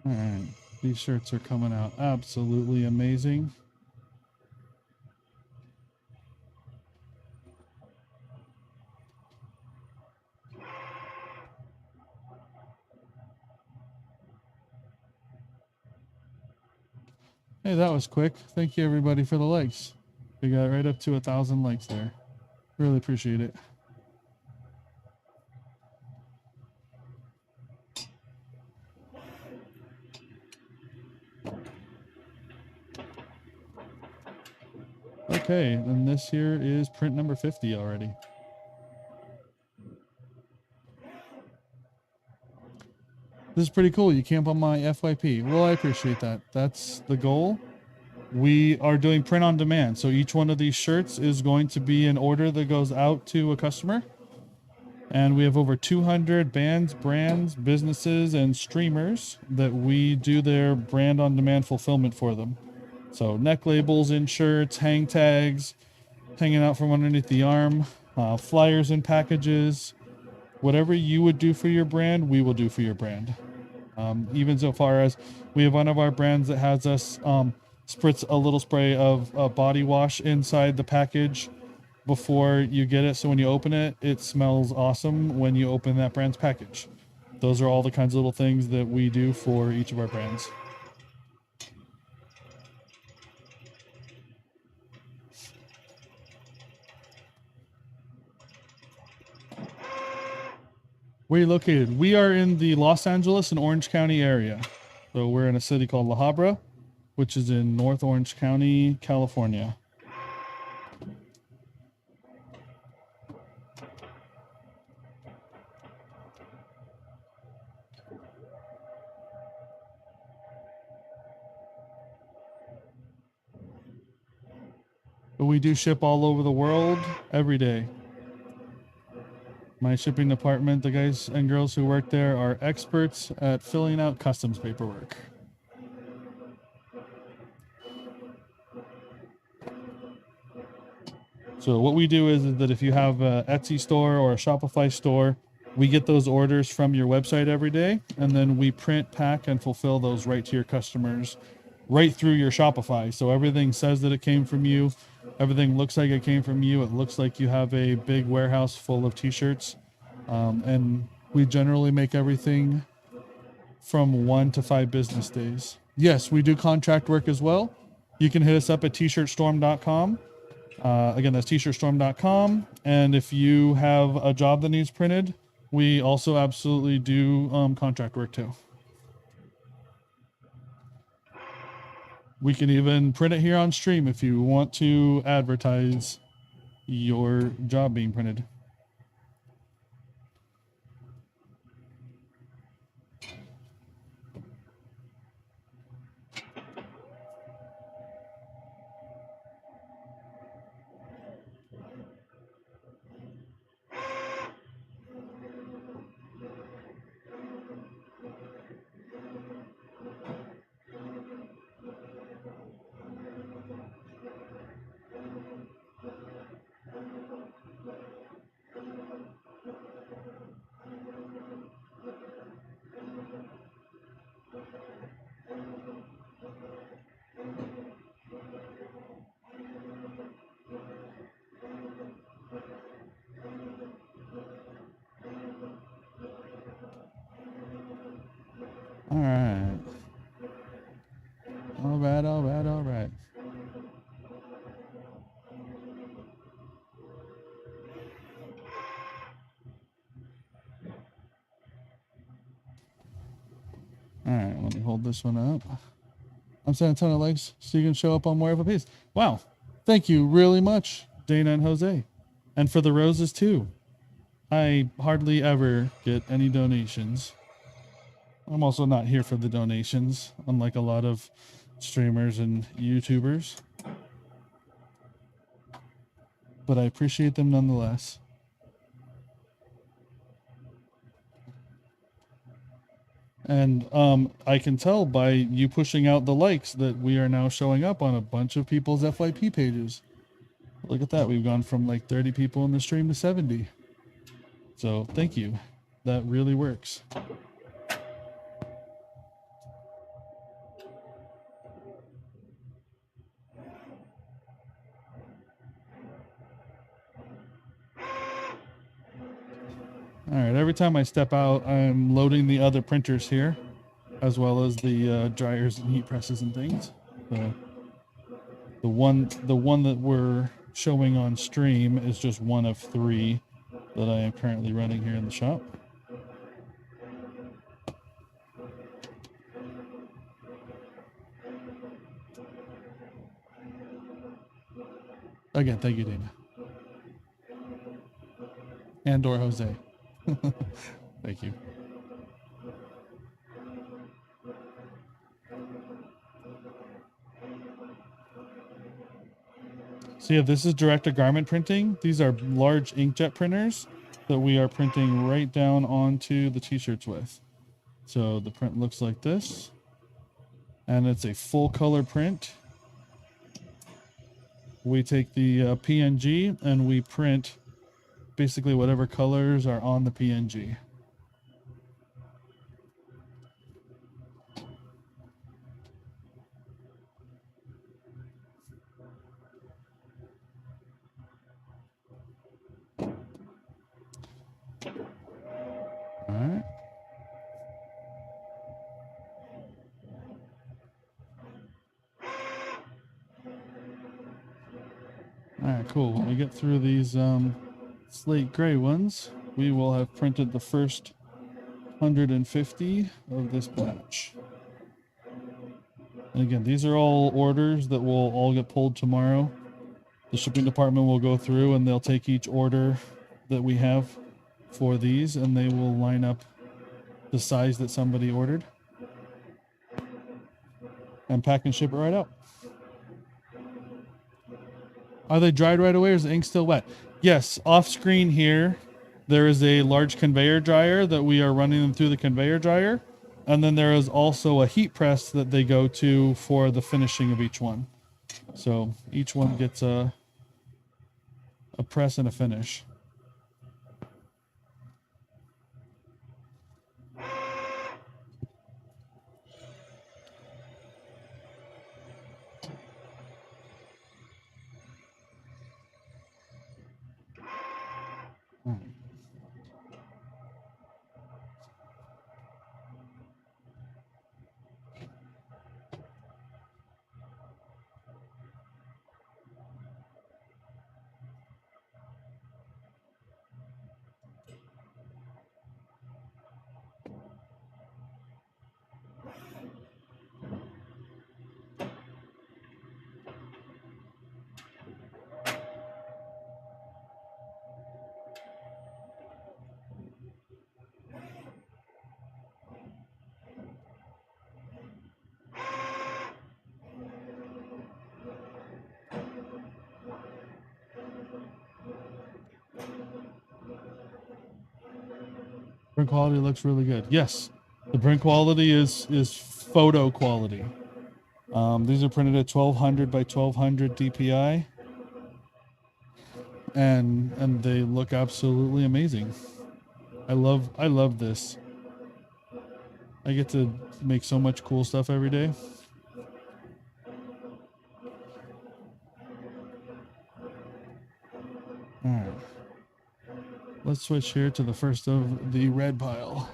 All right, these shirts are coming out absolutely amazing. Hey, that was quick. Thank you everybody for the likes. We got right up to 1,000 likes there. Really appreciate it. Okay, and this here is print number 50 already. This is pretty cool. You camp on my FYP. Well, I appreciate that. That's the goal. We are doing print on demand. So each one of these shirts is going to be an order that goes out to a customer. And we have over 200 bands, brands, businesses, and streamers that we do their brand on demand fulfillment for them. So neck labels in shirts, hang tags, hanging out from underneath the arm, flyers and packages. Whatever you would do for your brand, we will do for your brand. Even so far as we have one of our brands that has us spritz a little spray of body wash inside the package before you get it. So when you open it, it smells awesome when you open that brand's package. Those are all the kinds of little things that we do for each of our brands. Where are you located? We are in the Los Angeles and Orange County area. So we're in a city called La Habra, which is in North Orange County, California. But we do ship all over the world every day. My shipping department, the guys and girls who work there are experts at filling out customs paperwork. So what we do is that if you have an Etsy store or a Shopify store, we get those orders from your website every day, and then we print, pack, and fulfill those right to your customers right through your Shopify. So everything says that it came from you. Everything looks like it came from you. It looks like you have a big warehouse full of t-shirts. And we generally make everything from 1 to 5 business days. Yes, we do contract work as well. You can hit us up at tshirtstorm.com. Again, that's tshirtstorm.com. And if you have a job that needs printed, we also absolutely do contract work too. We can even print it here on stream if you want to advertise your job being printed. All right. All right, all right, all right. All right, let me hold this one up. I'm sending a ton of likes so you can show up on more of a piece. Wow. Thank you really much, Dana and Jose. And for the roses too. I hardly ever get any donations. I'm also not here for the donations, unlike a lot of streamers and YouTubers. But I appreciate them nonetheless. And I can tell by you pushing out the likes that we are now showing up on a bunch of people's FYP pages. Look at that. We've gone from like 30 people in the stream to 70. So thank you. That really works. All right, every time I step out, I'm loading the other printers here, as well as the dryers and heat presses and things. So the one that we're showing on stream is just one of 3 that I am currently running here in the shop. Again, thank you, Dana. And or Jose. Thank you. So yeah, this is direct-to-garment printing. These are large inkjet printers that we are printing right down onto the t-shirts with. So the print looks like this. And it's a full color print. We take the PNG and we print basically whatever colors are on the PNG. All right. All right, cool. When we get through these slate gray ones, we will have printed the first 150 of this batch. And again, these are all orders that will all get pulled tomorrow. The shipping department will go through and they'll take each order that we have for these and they will line up the size that somebody ordered and pack and ship it right out. Are they dried right away or is the ink still wet? Yes, off screen here, there is a large conveyor dryer that we are running them through the conveyor dryer. And then there is also a heat press that they go to for the finishing of each one. So each one gets a press and a finish. Print quality looks really good. Yes, the print quality is photo quality. These are printed at 1200 by 1200 DPI, and they look absolutely amazing. I love this. I get to make so much cool stuff every day. All right. Let's switch here to the first of the red pile.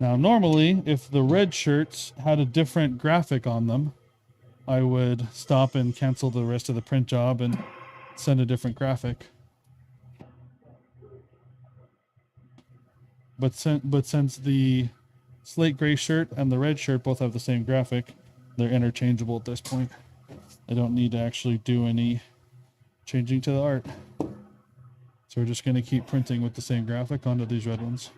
Now, normally, if the red shirts had a different graphic on them, I would stop and cancel the rest of the print job and send a different graphic. But since the slate gray shirt and the red shirt both have the same graphic, they're interchangeable at this point. I don't need to actually do any changing to the art. So we're just going to keep printing with the same graphic onto these red ones.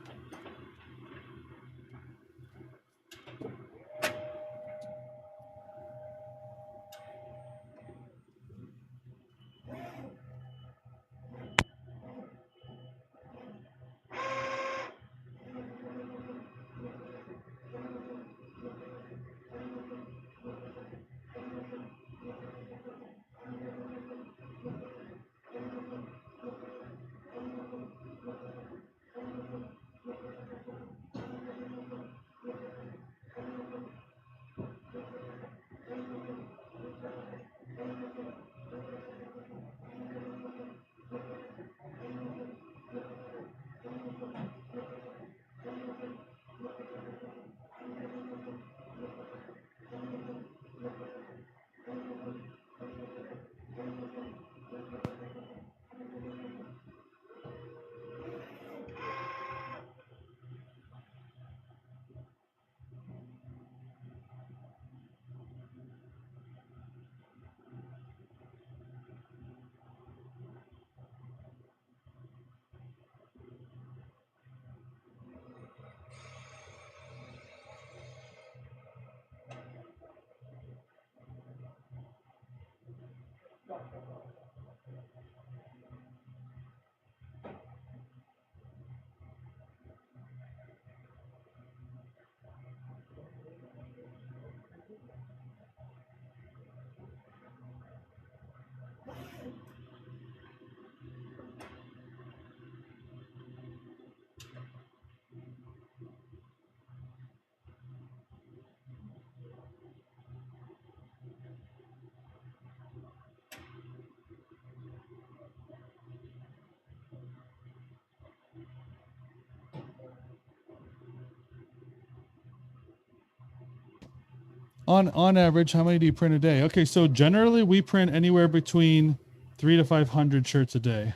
On average, how many do you print a day? Okay, so generally we print anywhere between 300 to 500 shirts a day.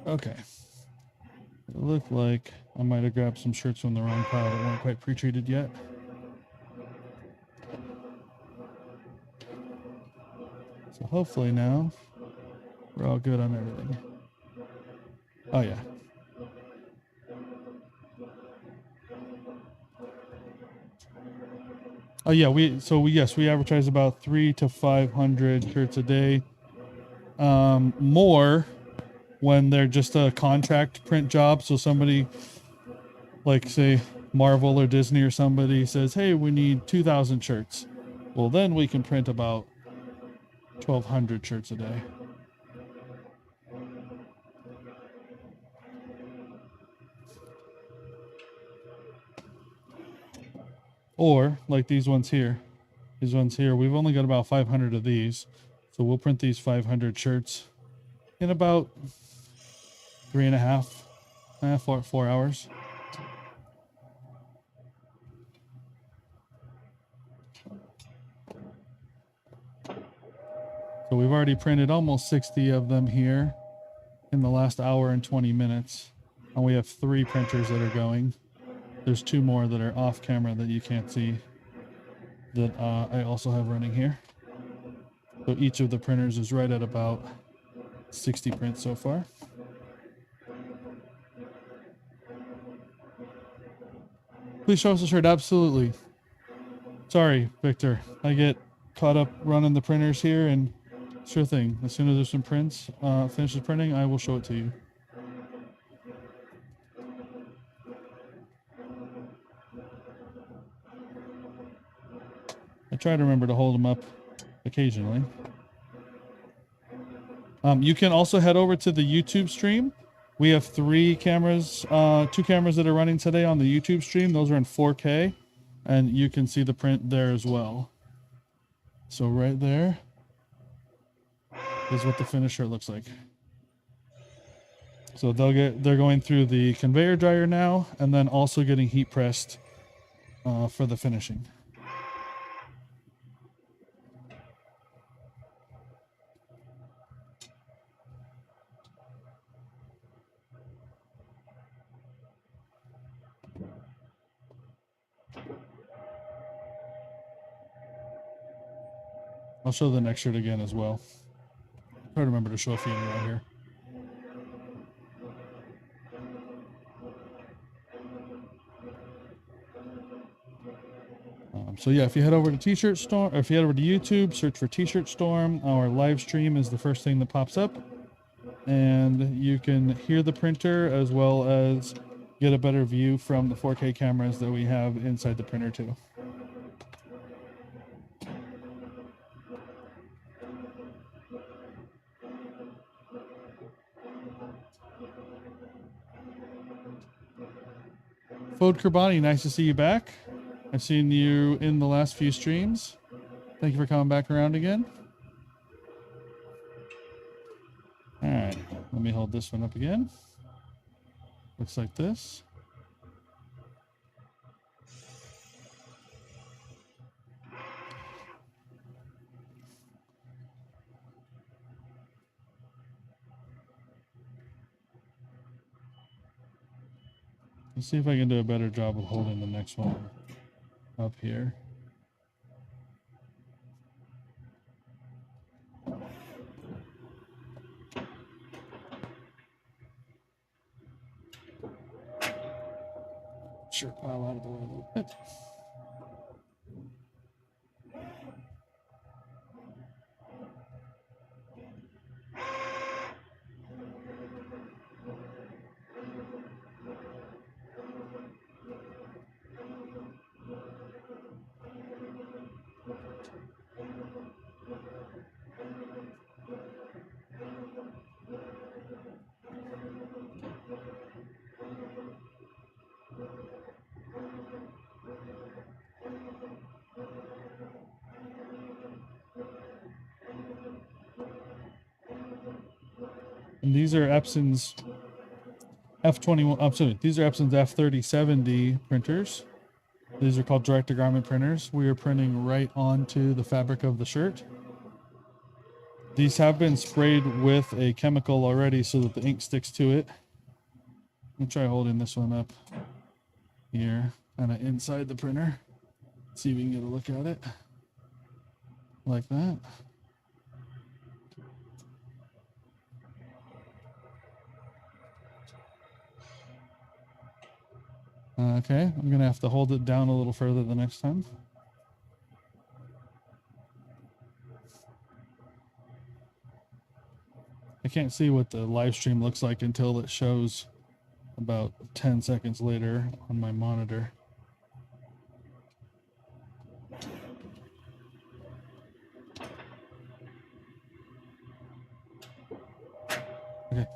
Okay. It looked like I might have grabbed some shirts from the wrong pile that weren't quite pre-treated yet. So hopefully now we're all good on everything. Oh yeah. Oh yeah, we advertise about 300 to 500 shirts a day. More when they're just a contract print job. So somebody like say Marvel or Disney or somebody says, "Hey, we need 2,000 shirts." Well, then we can print about 1,200 shirts a day. Or like these ones here. These ones here, we've only got about 500 of these. So we'll print these 500 shirts in about 4 hours. So we've already printed almost 60 of them here in the last hour and 20 minutes. And we have 3 printers that are going. There's 2 more that are off camera that you can't see that I also have running here. So each of the printers is right at about 60 prints so far. Please show us the shirt. Absolutely. Sorry, Victor. I get caught up running the printers here, and sure thing. As soon as there's some prints, finishes printing, I will show it to you. try to remember to hold them up occasionally. You can also head over to the YouTube stream. We have 3 cameras, 2 cameras that are running today on the YouTube stream. Those are in 4K, and you can see the print there as well. So right there is what the finished shirt looks like. So they're going through the conveyor dryer now, and then also getting heat pressed for the finishing. I'll show the next shirt again as well. Try to remember to show a few around here. So yeah, if you head over to T-Shirt Storm, or if you head over to YouTube, search for T-Shirt Storm. Our live stream is the first thing that pops up, and you can hear the printer as well as get a better view from the 4K cameras that we have inside the printer too. Fode Kurbani, nice to see you back. I've seen you in the last few streams. Thank you for coming back around again. All right, let me hold this one up again. Looks like this. Let's see if I can do a better job of holding the next one up here. Sure, pile out of the way a little bit. And these are Epson's F21, I'm sorry, these are Epson's F3070 printers. These are called direct-to-garment printers. We are printing right onto the fabric of the shirt. These have been sprayed with a chemical already so that the ink sticks to it. Let me try holding this one up here, kind of inside the printer. See if we can get a look at it. Like that. Okay, I'm gonna have to hold it down a little further the next time. I can't see what the live stream looks like until it shows about 10 seconds later on my monitor. Okay.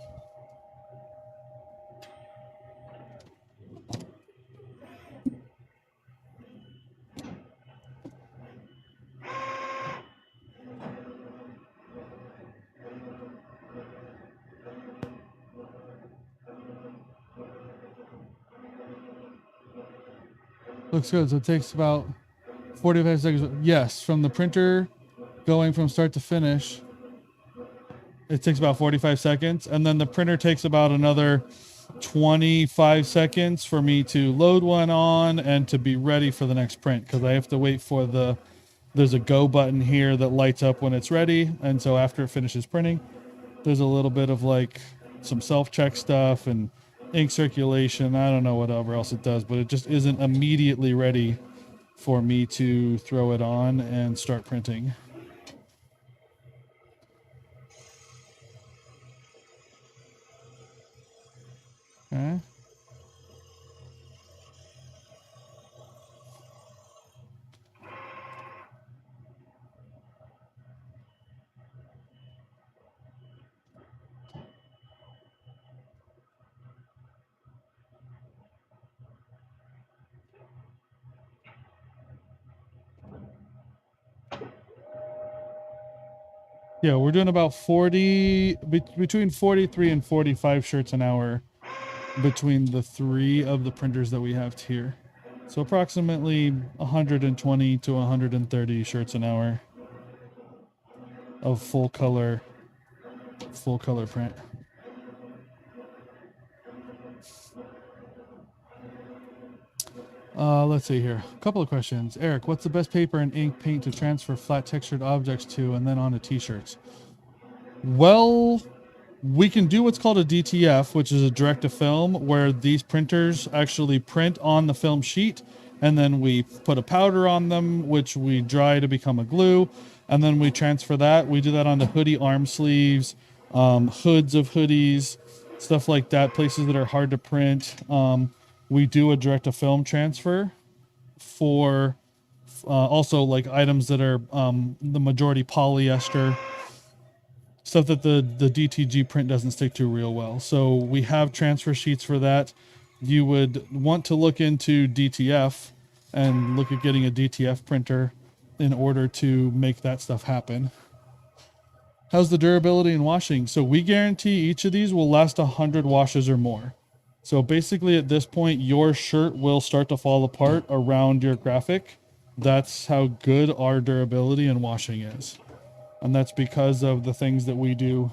Looks good. So it takes about 45 seconds. Yes, from the printer going from start to finish, it takes about 45 seconds. And then the printer takes about another 25 seconds for me to load one on and to be ready for the next print. Because I have to wait for there's a go button here that lights up when it's ready. And so after it finishes printing, there's a little bit of like some self-check stuff and ink circulation. I don't know whatever else it does, but it just isn't immediately ready for me to throw it on and start printing. Okay. Yeah, we're doing about 40, between 43 and 45 shirts an hour between the three of the printers that we have here. So approximately 120 to 130 shirts an hour of full color print. Let's see here. A couple of questions. Eric, what's the best paper and ink paint to transfer flat textured objects to and then onto t-shirts? Well, we can do what's called a DTF, which is a direct to film, where these printers actually print on the film sheet, and then we put a powder on them, which we dry to become a glue, and then we transfer that. We do that on the hoodie arm sleeves, hoods of hoodies, stuff like that, places that are hard to print. We do a direct to film transfer for also like items that are the majority polyester, stuff that the DTG print doesn't stick to real well. So we have transfer sheets for that. You would want to look into DTF and look at getting a DTF printer in order to make that stuff happen. How's the durability and washing? So we guarantee each of these will last 100 washes or more. So basically at this point, your shirt will start to fall apart around your graphic. That's how good our durability and washing is. And that's because of the things that we do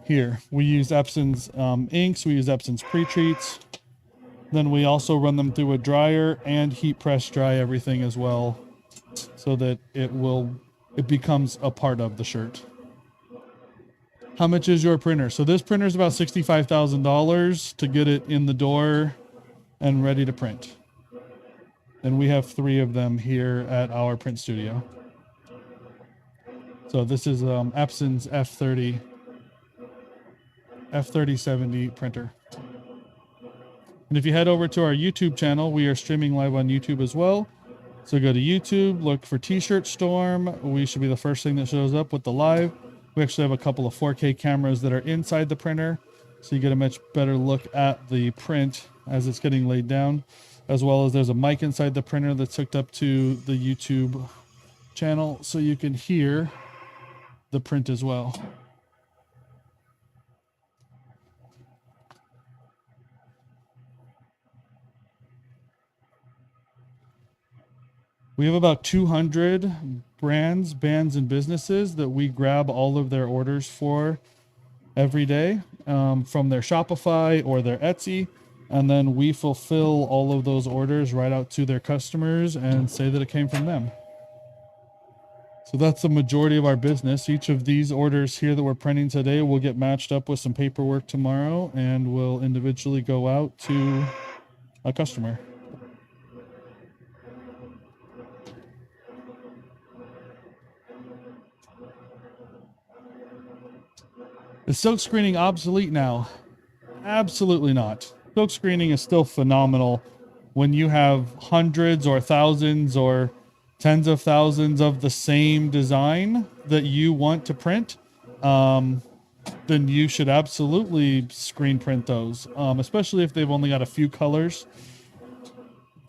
here. We use Epson's inks. We use Epson's pre-treats. Then we also run them through a dryer and heat press dry everything as well, so that it becomes a part of the shirt. How much is your printer? So this printer is about $65,000 to get it in the door and ready to print. And we have 3 of them here at our print studio. So this is Epson's F3070 printer. And if you head over to our YouTube channel, we are streaming live on YouTube as well. So go to YouTube, look for T-Shirt Storm. We should be the first thing that shows up with the live. We actually have a couple of 4K cameras that are inside the printer, so you get a much better look at the print as it's getting laid down, as well as there's a mic inside the printer that's hooked up to the YouTube channel, so you can hear the print as well. We have about 200 brands, bands, and businesses that we grab all of their orders for every day from their Shopify or their Etsy. And then we fulfill all of those orders right out to their customers and say that it came from them. So that's the majority of our business. Each of these orders here that we're printing today will get matched up with some paperwork tomorrow and will individually go out to a customer. Is silk screening obsolete now? Absolutely not. Silk screening is still phenomenal when you have hundreds or thousands or tens of thousands of the same design that you want to print. Then you should absolutely screen print those, especially if they've only got a few colors.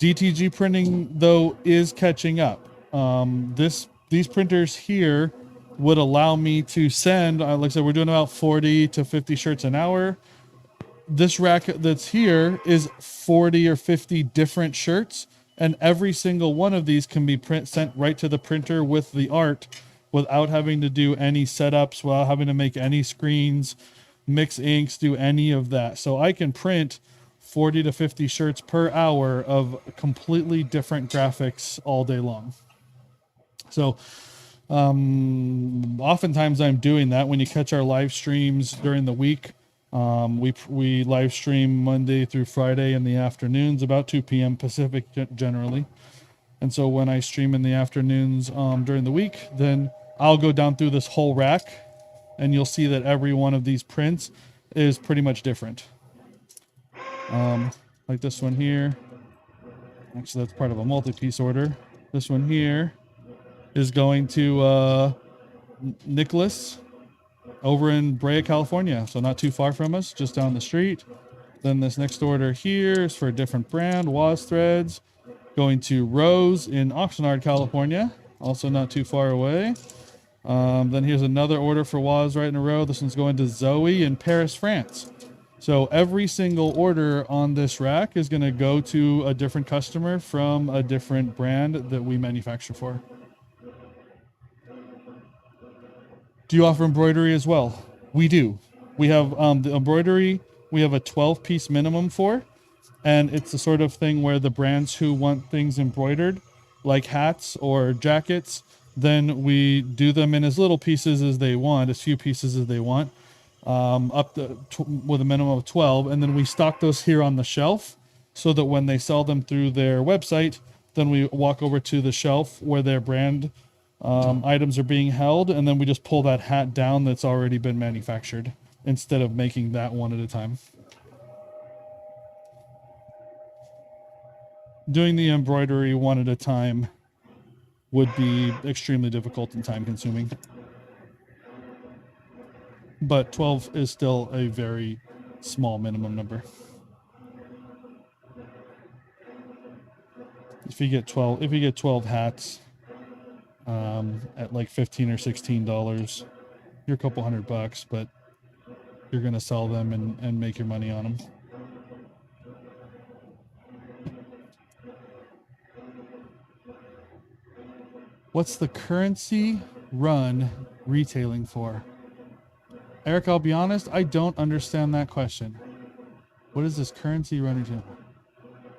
DTG printing, though, is catching up. These printers here would allow me to send, like I said, we're doing about 40 to 50 shirts an hour. This rack that's here is 40 or 50 different shirts, and every single one of these can be sent right to the printer with the art without having to do any setups, without having to make any screens, mix inks, do any of that. So I can print 40 to 50 shirts per hour of completely different graphics all day long. So oftentimes I'm doing that. When you catch our live streams during the week, we live stream Monday through Friday in the afternoons, about 2 p.m. Pacific generally. And so when I stream in the afternoons during the week, then I'll go down through this whole rack and you'll see that every one of these prints is pretty much different. Like this one here. Actually, that's part of a multi-piece order. This one here is going to Nicholas over in Brea, California. So not too far from us, just down the street. Then this next order here is for a different brand, Waz Threads, going to Rose in Oxnard, California. Also not too far away. Then here's another order for Waz right in a row. This one's going to Zoe in Paris, France. So every single order on this rack is going to go to a different customer from a different brand that we manufacture for. Do you offer embroidery as well? We do. We have the embroidery, we have a 12-piece minimum for, and it's the sort of thing where the brands who want things embroidered, like hats or jackets, then we do them in as little pieces as they want, as few pieces as they want, up to with a minimum of 12, and then we stock those here on the shelf so that when they sell them through their website, then we walk over to the shelf where their brand items are being held, and then we just pull that hat down that's already been manufactured instead of making that one at a time. Doing the embroidery one at a time would be extremely difficult and time consuming. But 12 is still a very small minimum number. If you get 12 hats at like $15 or $16, you're a couple $100, but you're gonna sell them and make your money on them. What's the currency run retailing for? Eric, I'll be honest, I don't understand that question. What is this currency running to?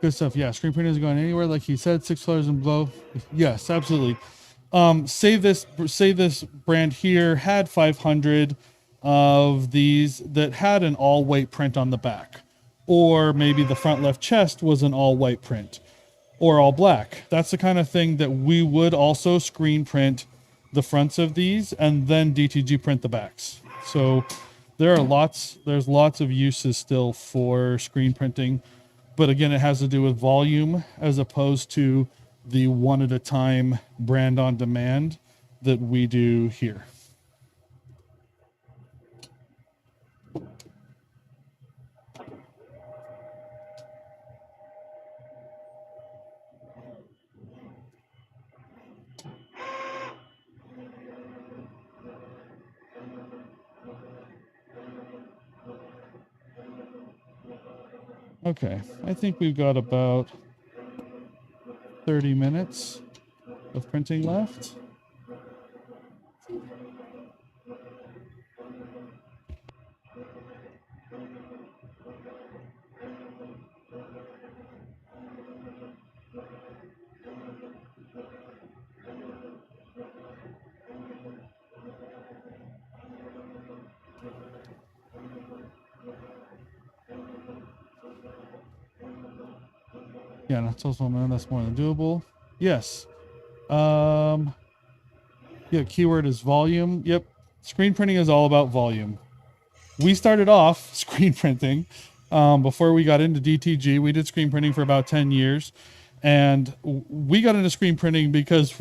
Good stuff. Yeah, screen printing is going anywhere. Like he said, $6 and below. Yes, absolutely. Say this brand here had 500 of these that had an all white print on the back, or maybe the front left chest was an all white print, or all black. That's the kind of thing that we would also screen print the fronts of these and then DTG print the backs. So there's lots of uses still for screen printing, but again, it has to do with volume as opposed to the one at a time brand on demand that we do here. Okay, I think we've got about 30 minutes of printing left. Yeah, that's also that's more than doable. Yes. Yeah, keyword is volume. Yep. Screen printing is all about volume. We started off screen printing before we got into DTG. We did screen printing for about 10 years. And we got into screen printing because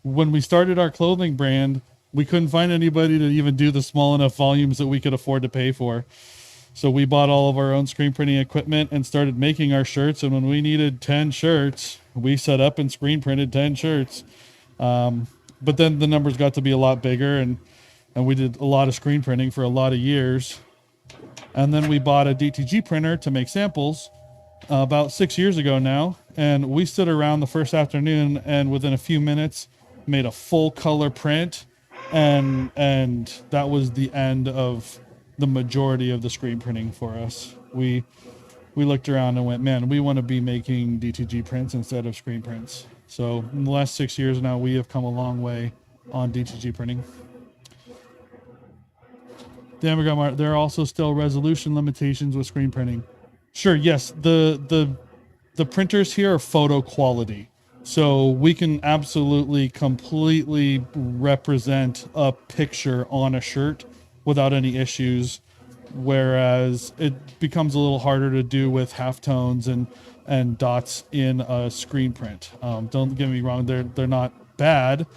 when we started our clothing brand, we couldn't find anybody to even do the small enough volumes that we could afford to pay for. So we bought all of our own screen printing equipment and started making our shirts. And when we needed 10 shirts, we set up and screen printed 10 shirts. But then the numbers got to be a lot bigger, and we did a lot of screen printing for a lot of years. And then we bought a DTG printer to make samples about 6 years ago now. And we stood around the first afternoon and within a few minutes made a full color print. And that was the end of the majority of the screen printing for us. We looked around and went, man, we want to be making DTG prints instead of screen prints. So in the last 6 years now, we have come a long way on DTG printing. There are also still resolution limitations with screen printing. Sure, yes, the printers here are photo quality. So we can absolutely completely represent a picture on a shirt without any issues, whereas it becomes a little harder to do with halftones and dots in a screen print. Don't get me wrong, they're not bad.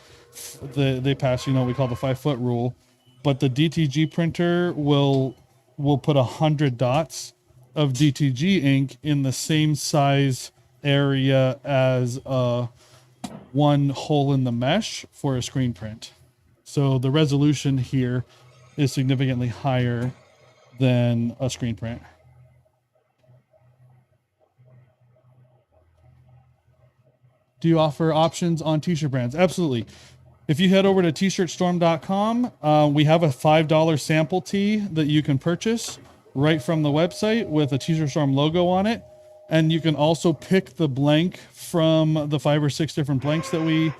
They pass, we call the 5-foot rule, but the DTG printer will put 100 dots of DTG ink in the same size area as one hole in the mesh for a screen print. So the resolution here is significantly higher than a screen print. Do you offer options on t-shirt brands? Absolutely. If you head over to tshirtstorm.com, we have a $5 sample tee that you can purchase right from the website with a T-Shirt Storm logo on it. And you can also pick the blank from the 5 or 6 different blanks that we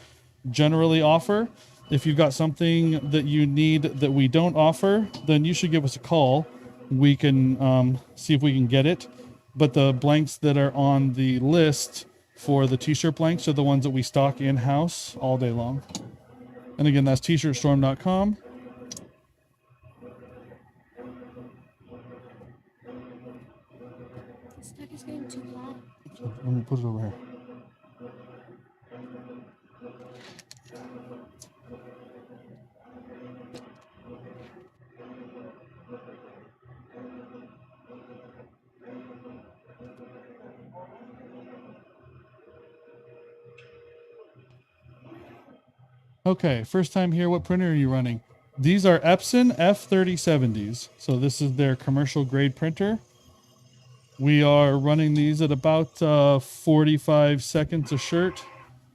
generally offer. If you've got something that you need that we don't offer, then you should give us a call. We can see if we can get it. But the blanks that are on the list for the t-shirt blanks are the ones that we stock in-house all day long. And again, that's tshirtstorm.com. This tag is getting too hot. Let me put it over here. Okay, first time here. What printer are you running? These are Epson F3070s. So this is their commercial grade printer. We are running these at about 45 seconds a shirt.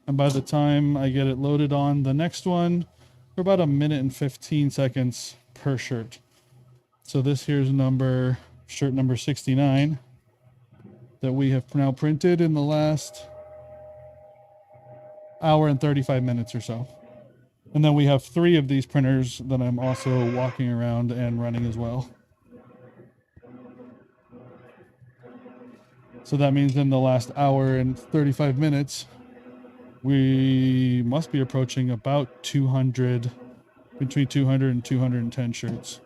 And by the time I get it loaded on the next one, we're about 1 minute and 15 seconds per shirt. So this here's shirt number 69 that we have now printed in the last hour and 35 minutes or so. And then we have 3 of these printers that I'm also walking around and running as well. So that means in the last hour and 35 minutes, we must be approaching about 200, between 200 and 210 shirts.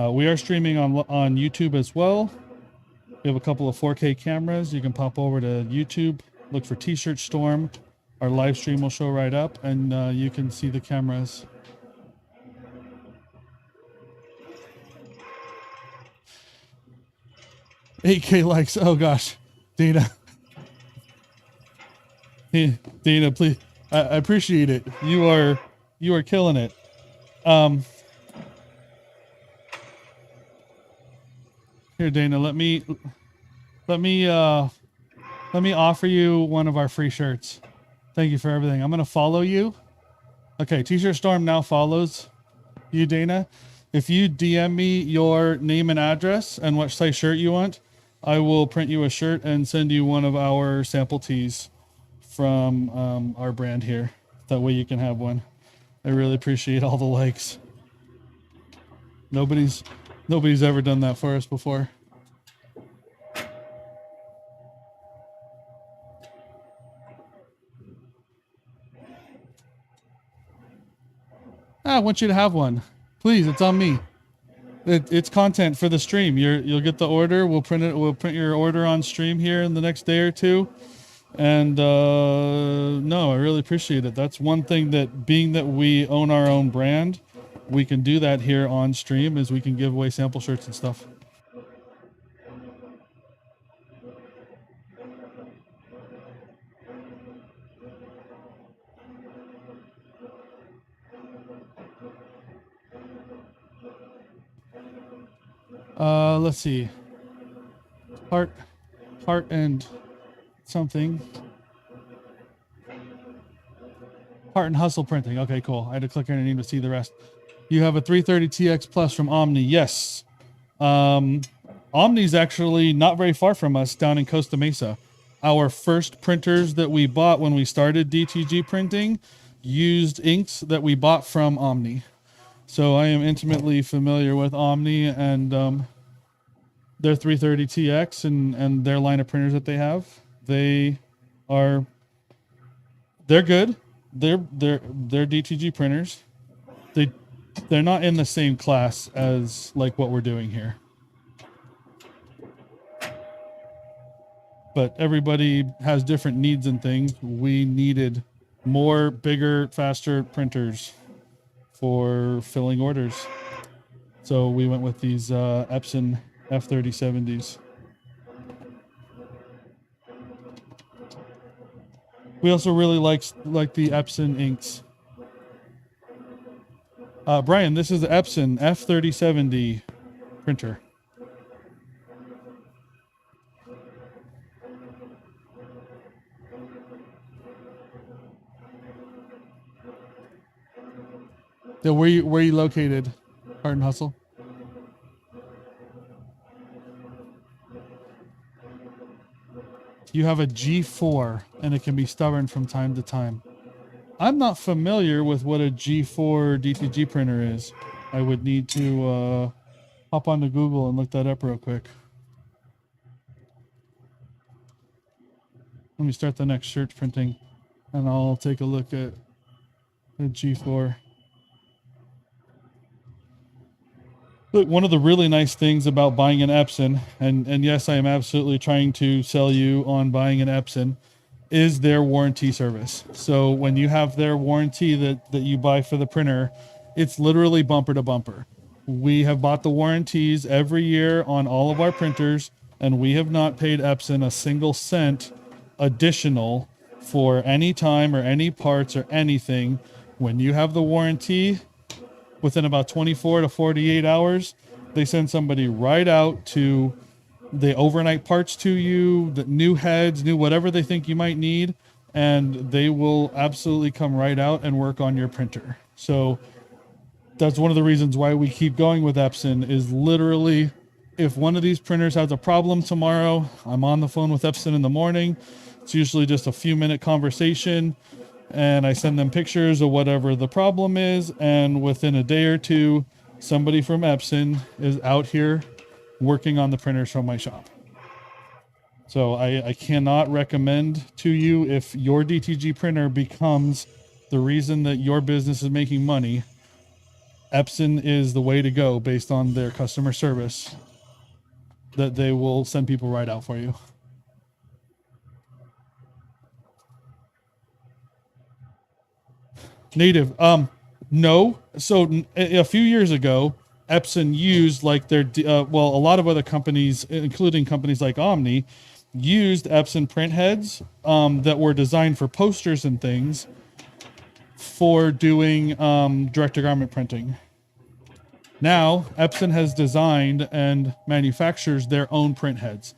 We are streaming on YouTube as well. We have a couple of 4K cameras. You can pop over to YouTube, look for T-Shirt Storm. Our live stream will show right up, and you can see the cameras. $8K likes. Oh gosh, Dana. Dana, please. I appreciate it. You are killing it. Here, Dana, let me offer you one of our free shirts. Thank you for everything. I'm gonna follow you. Okay, T-Shirt Storm now follows you, Dana. If you DM me your name and address and what size shirt you want, I will print you a shirt and send you one of our sample tees from our brand here. That way you can have one. I really appreciate all the likes. Nobody's ever done that for us before. I want you to have one. Please, it's on me. It's content for the stream. You'll get the order. We'll print it. We'll print your order on stream here in the next day or two. And no, I really appreciate it. That's one thing that, being that we own our own brand, we can do that here on stream, is we can give away sample shirts and stuff. Let's see. Heart and something. Heart and Hustle Printing. Okay, cool. I had to click on your name to see the rest. You have a 330TX Plus from Omni. Yes. Omni's actually not very far from us, down in Costa Mesa. Our first printers that we bought when we started DTG printing used inks that we bought from Omni. So I am intimately familiar with Omni and their 330TX and their line of printers that they have. They're good. They're DTG printers. They're not in the same class as like what we're doing here. But everybody has different needs and things. We needed more, bigger, faster printers for filling orders. So we went with these Epson F3070s. We also really like the Epson inks. Brian, this is the Epson F3070 printer. Yeah, where you located, Heart and Hustle? You have a G4, and it can be stubborn from time to time. I'm not familiar with what a G4 DTG printer is. I would need to hop onto Google and look that up real quick. Let me start the next shirt printing, and I'll take a look at the G4. Look, one of the really nice things about buying an Epson, and yes, I am absolutely trying to sell you on buying an Epson, is their warranty service. So when you have their warranty that you buy for the printer, it's literally bumper to bumper. We have bought the warranties every year on all of our printers, and we have not paid Epson a single cent additional for any time or any parts or anything. When you have the warranty, within about 24 to 48 hours, they send somebody right out to the overnight parts to you, the new heads, new whatever they think you might need, and they will absolutely come right out and work on your printer. So that's one of the reasons why we keep going with Epson, is literally if one of these printers has a problem tomorrow, I'm on the phone with Epson in the morning. It's usually just a few minute conversation, and I send them pictures of whatever the problem is, and within a day or two, somebody from Epson is out here working on the printers from my shop. So I cannot recommend to you, if your DTG printer becomes the reason that your business is making money, Epson is the way to go based on their customer service, that they will send people right out for you. Native. No. So a few years ago, Epson used like their, a lot of other companies, including companies like Omni, used Epson print heads that were designed for posters and things for doing direct-to-garment printing. Now, Epson has designed and manufactures their own print heads.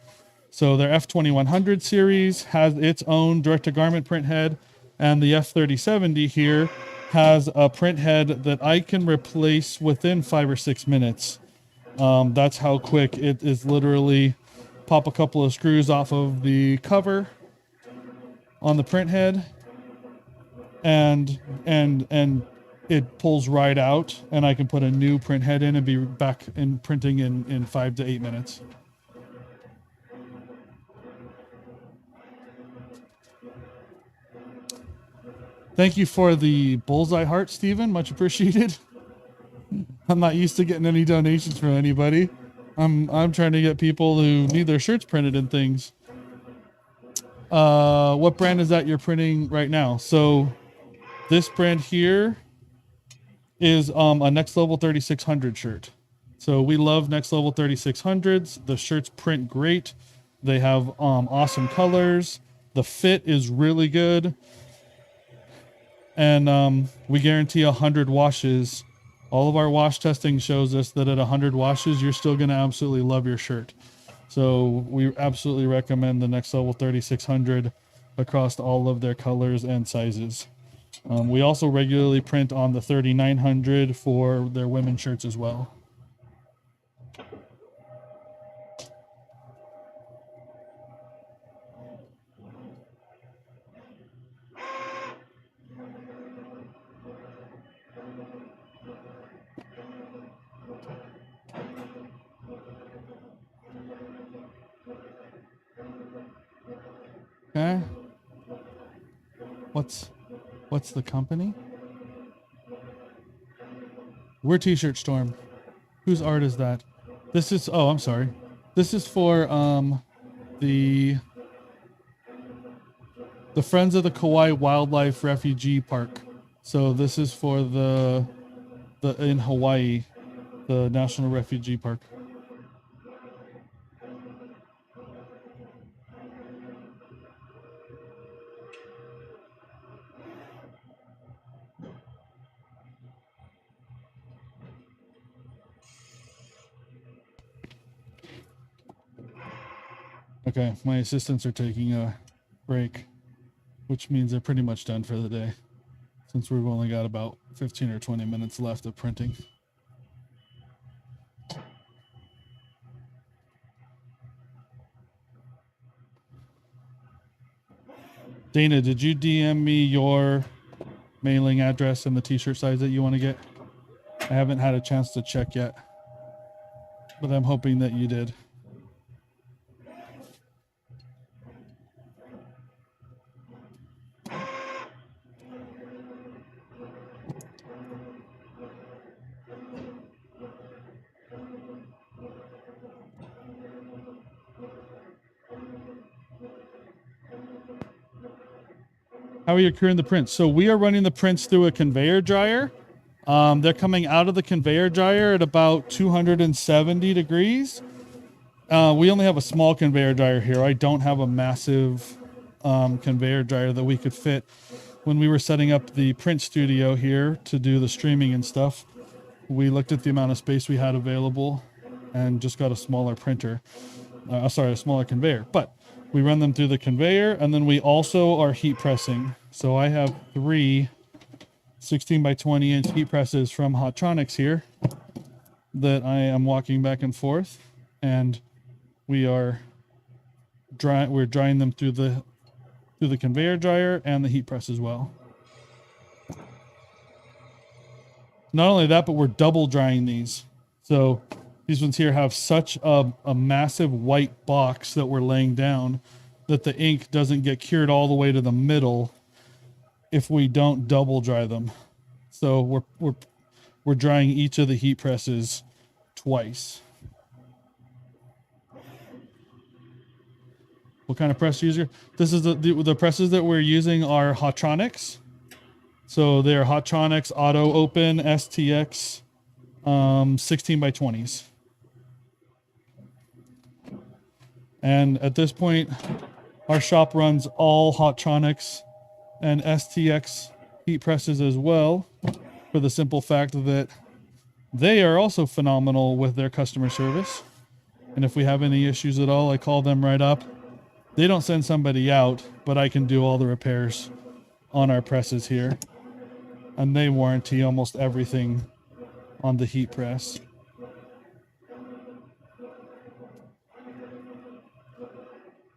So their F2100 series has its own direct-to-garment print head, and the F3070 here has a print head that I can replace within 5 or 6 minutes. That's how quick it is. Literally pop a couple of screws off of the cover on the print head, and it pulls right out, and I can put a new print head in and be back in printing in 5 to 8 minutes. Thank you for the bullseye heart, Stephen. Much appreciated. I'm not used to getting any donations from anybody. I'm trying to get people who need their shirts printed and things. What brand is that you're printing right now? So this brand here is a Next Level 3600 shirt. So we love Next Level 3600s. The shirts print great. They have awesome colors. The fit is really good. And we guarantee 100 washes. All of our wash testing shows us that at 100 washes, you're still going to absolutely love your shirt. So we absolutely recommend the Next Level 3600 across all of their colors and sizes. We also regularly print on the 3900 for their women's shirts as well. Okay. What's the company? We're T-Shirt Storm. Whose art is that? This is, oh, I'm sorry. This is for the Friends of the Kauai Wildlife Refugee Park. So this is for the in Hawaii. the National Refugee Park. Okay, my assistants are taking a break, which means they're pretty much done for the day, since we've only got about 15 or 20 minutes left of printing. Dana, did you DM me your mailing address and the t-shirt size that you want to get? I haven't had a chance to check yet, but I'm hoping that you did. How are you accruing the prints? So we are running the prints through a conveyor dryer. They're coming out of the conveyor dryer at about 270 degrees. We only have a small conveyor dryer here. I don't have a massive conveyor dryer that we could fit. When we were setting up the print studio here to do the streaming and stuff, we looked at the amount of space we had available and just got a smaller printer. A smaller conveyor. But we run them through the conveyor, and then we also are heat pressing. So I have 3 16 by 20 inch heat presses from Hottronics here that I am walking back and forth, and we're drying them through the conveyor dryer and the heat press as well. Not only that, but we're double drying these. So these ones here have such a massive white box that we're laying down that the ink doesn't get cured all the way to the middle if we don't double dry them. So we're drying each of the heat presses twice. What kind of press user? This is the presses that we're using are Hottronics. So they're Hottronics Auto Open STX 16 by 20s. And at this point, our shop runs all Hottronics and STX heat presses as well, for the simple fact that they are also phenomenal with their customer service. And if we have any issues at all, I call them right up. They don't send somebody out, but I can do all the repairs on our presses here. And they warranty almost everything on the heat press.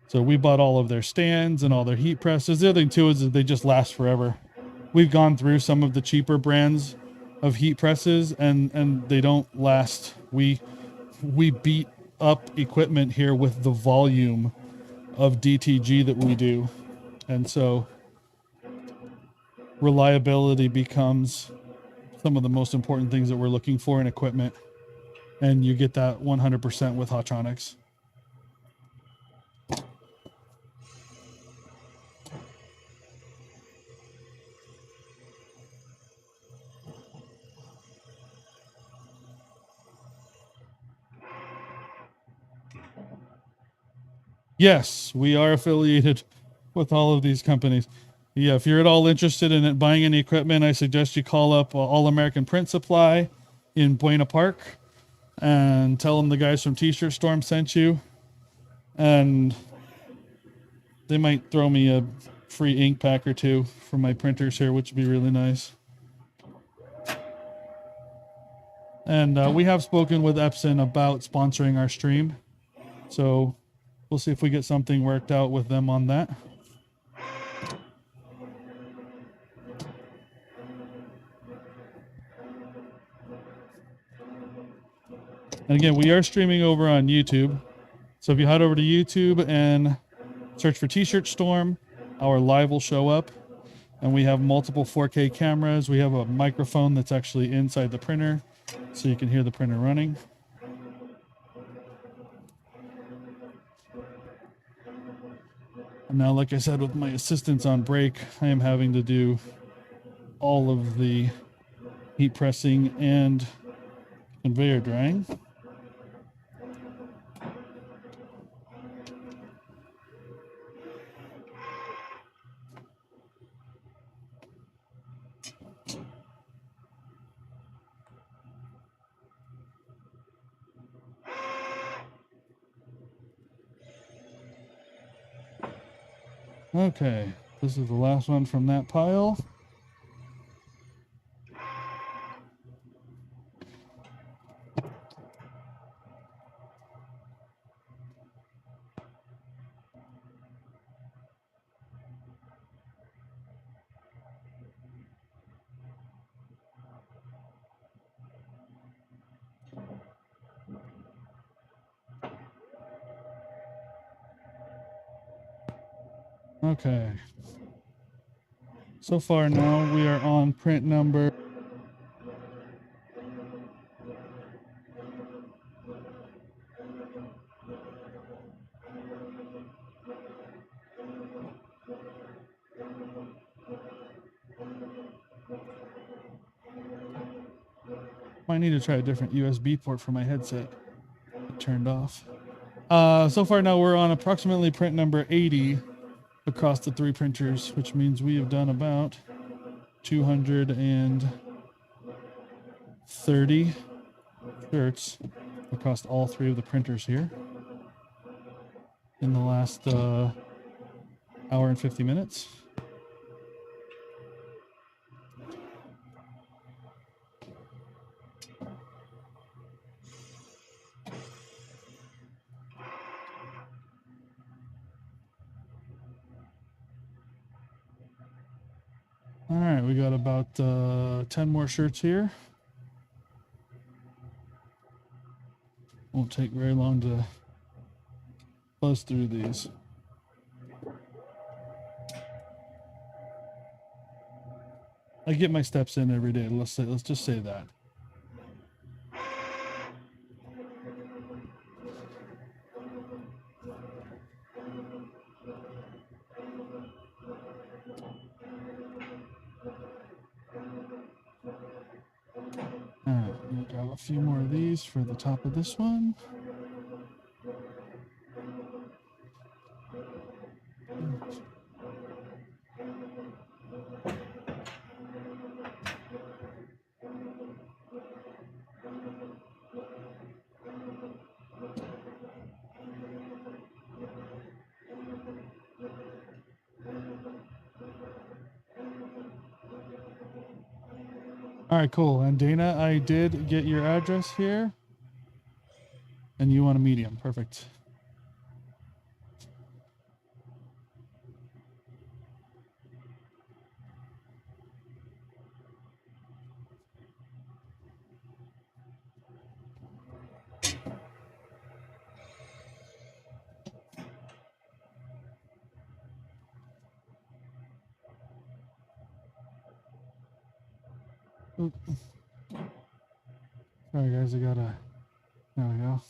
So we bought all of their stands and all their heat presses. The other thing too is that they just last forever. We've gone through some of the cheaper brands of heat presses and they don't last. We beat up equipment here with the volume of DTG that we do. And so reliability becomes some of the most important things that we're looking for in equipment. And you get that 100% with Hottronics. Yes, we are affiliated with all of these companies. Yeah, if you're at all interested in buying any equipment, I suggest you call up All American Print Supply in Buena Park and tell them the guys from T-Shirt Storm sent you. And they might throw me a free ink pack or two for my printers here, which would be really nice. And we have spoken with Epson about sponsoring our stream. So we'll see if we get something worked out with them on that. And again, we are streaming over on YouTube. So if you head over to YouTube and search for T-Shirt Storm, our live will show up. And we have multiple 4K cameras. We have a microphone that's actually inside the printer, so you can hear the printer running. And now, like I said, with my assistants on break, I am having to do all of the heat pressing and Conveyor drying. Okay, this is the last one from that pile. Okay. So far now we are on print number. Might need to try a different USB port for my headset. It turned off. So far now we're on approximately print number 80 across the 3 printers, which means we have done about 230 shirts across all 3 of the printers here in the last hour and 50 minutes. All right, we got about 10 more shirts here. Won't take very long to buzz through these. I get my steps in every day. Let's just say that. All right, we'll grab a few more of these for the top of this one. All right, cool. And Dana, I did get your address here. And you want a medium. Perfect. Oop. Sorry, guys. There we go.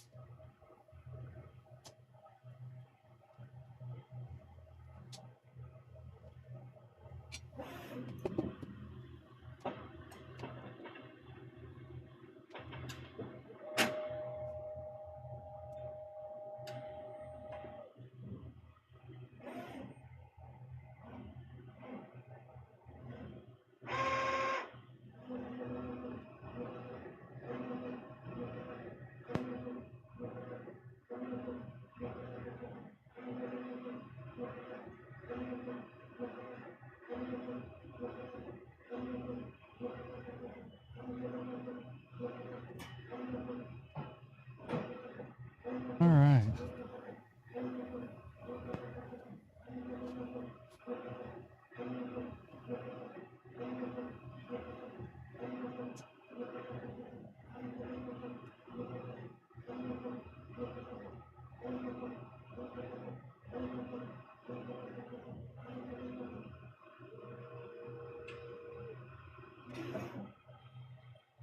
All right.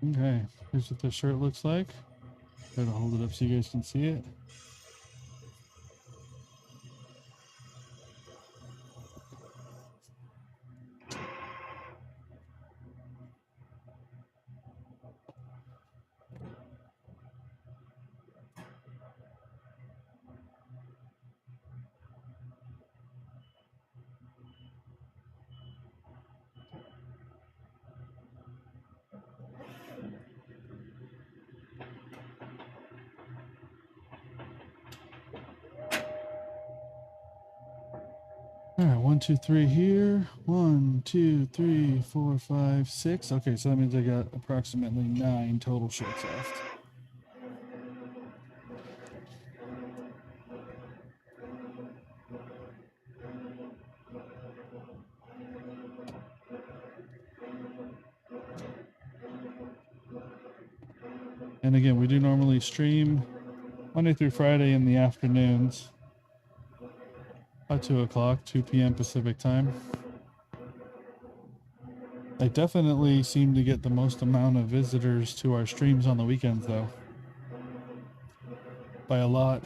Okay, here's what the shirt looks like. Try to hold it up so you guys can see it. right, 1, 2, 3 here. 1, 2, 3, 4, 5, 6. Okay, so that means I got approximately 9 total shirts left. And again, we do normally stream Monday through Friday in the afternoons, about 2 o'clock, 2 p.m. Pacific time. I definitely seem to get the most amount of visitors to our streams on the weekends, though, by a lot.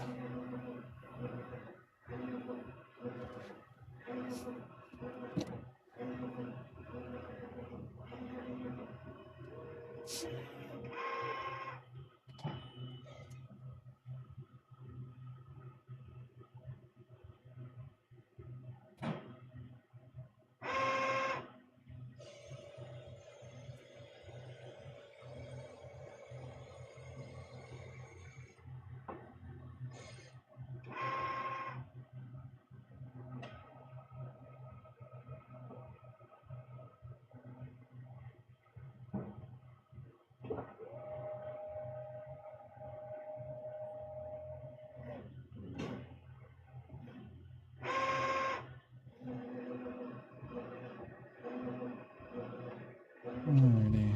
Alrighty.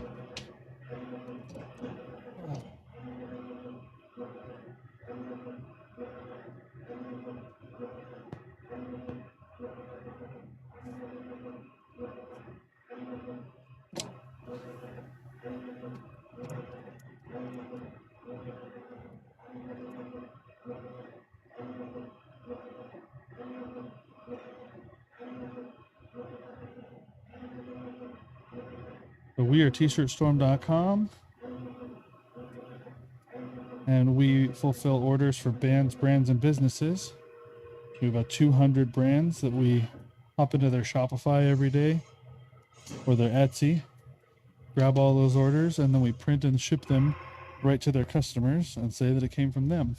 So we are tshirtstorm.com, and we fulfill orders for bands, brands, and businesses. We have about 200 brands that we hop into their Shopify every day or their Etsy, grab all those orders, and then we print and ship them right to their customers and say that it came from them.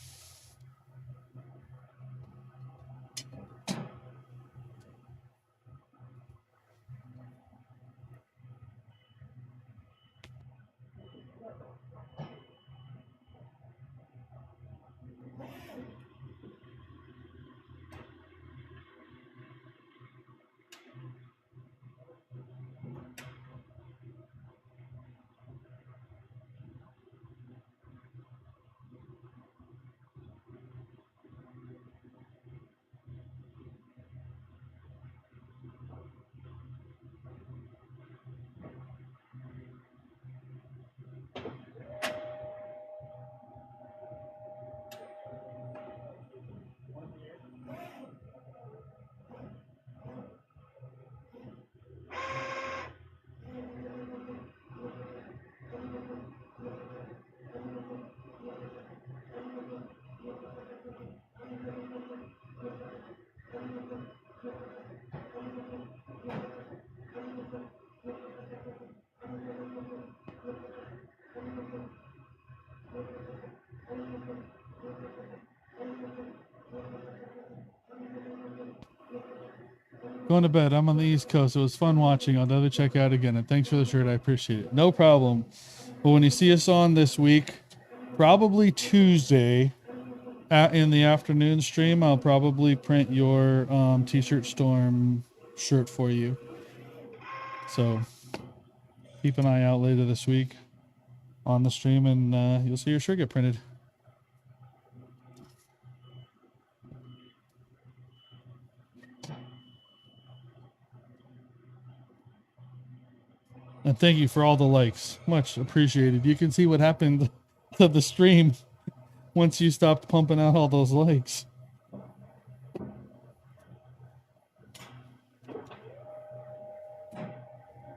Going to bed. I'm on the East Coast. It was fun watching. I'll never check out again. And thanks for the shirt. I appreciate it. No problem. But when you see us on this week, probably Tuesday in the afternoon stream, I'll probably print your T-shirt Storm shirt for you. So keep an eye out later this week on the stream, and you'll see your shirt get printed. And thank you for all the likes. Much appreciated. You can see what happened to the stream once you stopped pumping out all those likes.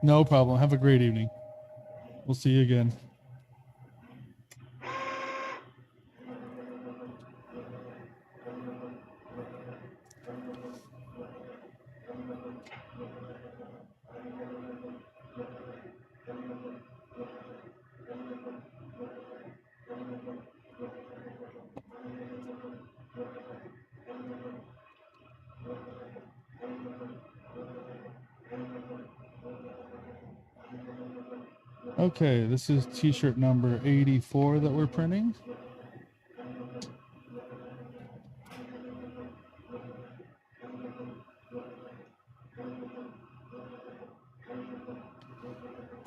No problem. Have a great evening. We'll see you again. Okay, this is t-shirt number 84 that we're printing.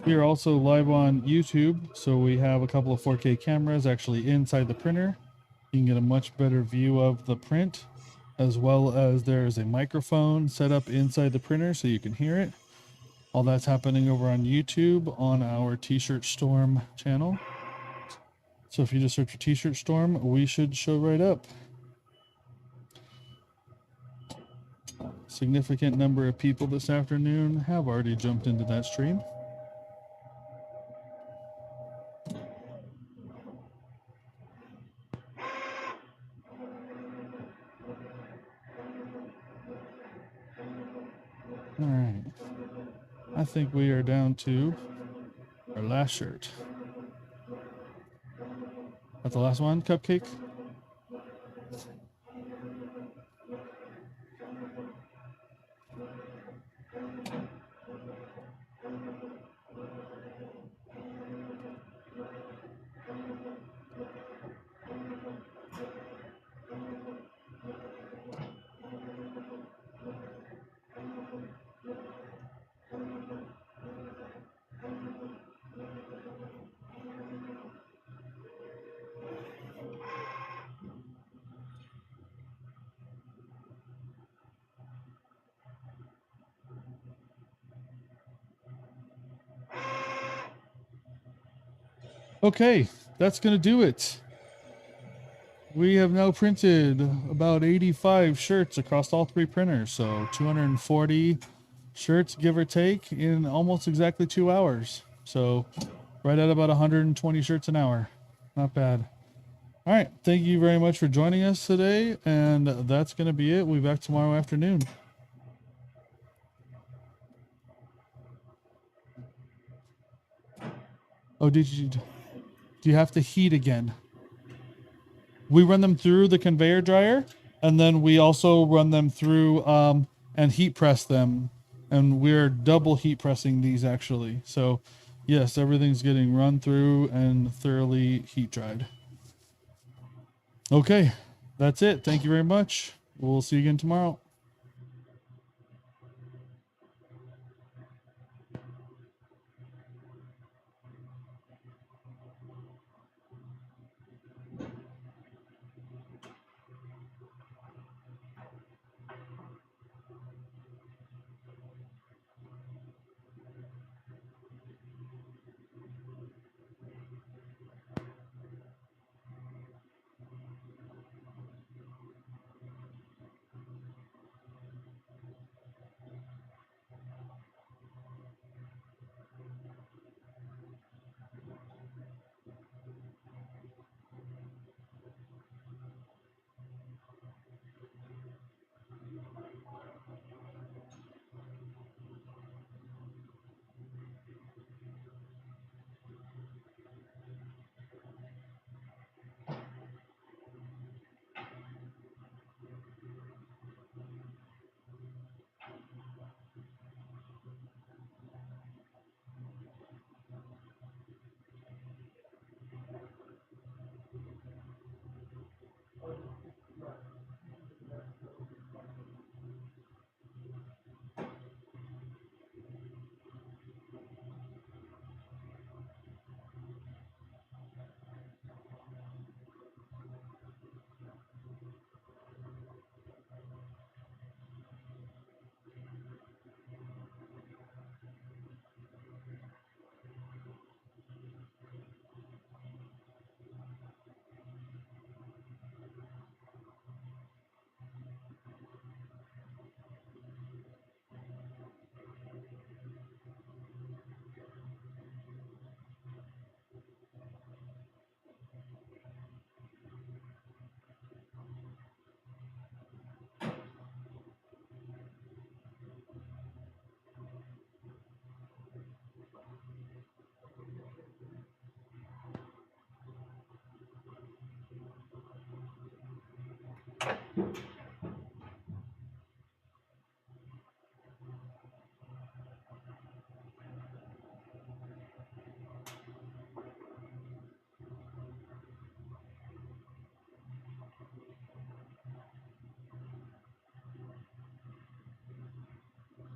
We are also live on YouTube, so we have a couple of 4K cameras actually inside the printer. You can get a much better view of the print, as well as there's a microphone set up inside the printer so you can hear it. All that's happening over on YouTube on our T-Shirt Storm channel. So if you just search for T-Shirt Storm, we should show right up. Significant number of people this afternoon have already jumped into that stream. All right. I think we are down to our last shirt. That's the last one, Cupcake? Okay, that's going to do it. We have now printed about 85 shirts across all three printers, so 240 shirts, give or take, in almost exactly 2 hours. So right at about 120 shirts an hour. Not bad. All right, thank you very much for joining us today, and that's going to be it. We'll be back tomorrow afternoon. Oh, do you have to heat again? We run them through the conveyor dryer, and then we also run them through and heat press them. And we're double heat pressing these actually. So yes, everything's getting run through and thoroughly heat dried. Okay, that's it. Thank you very much. We'll see you again tomorrow.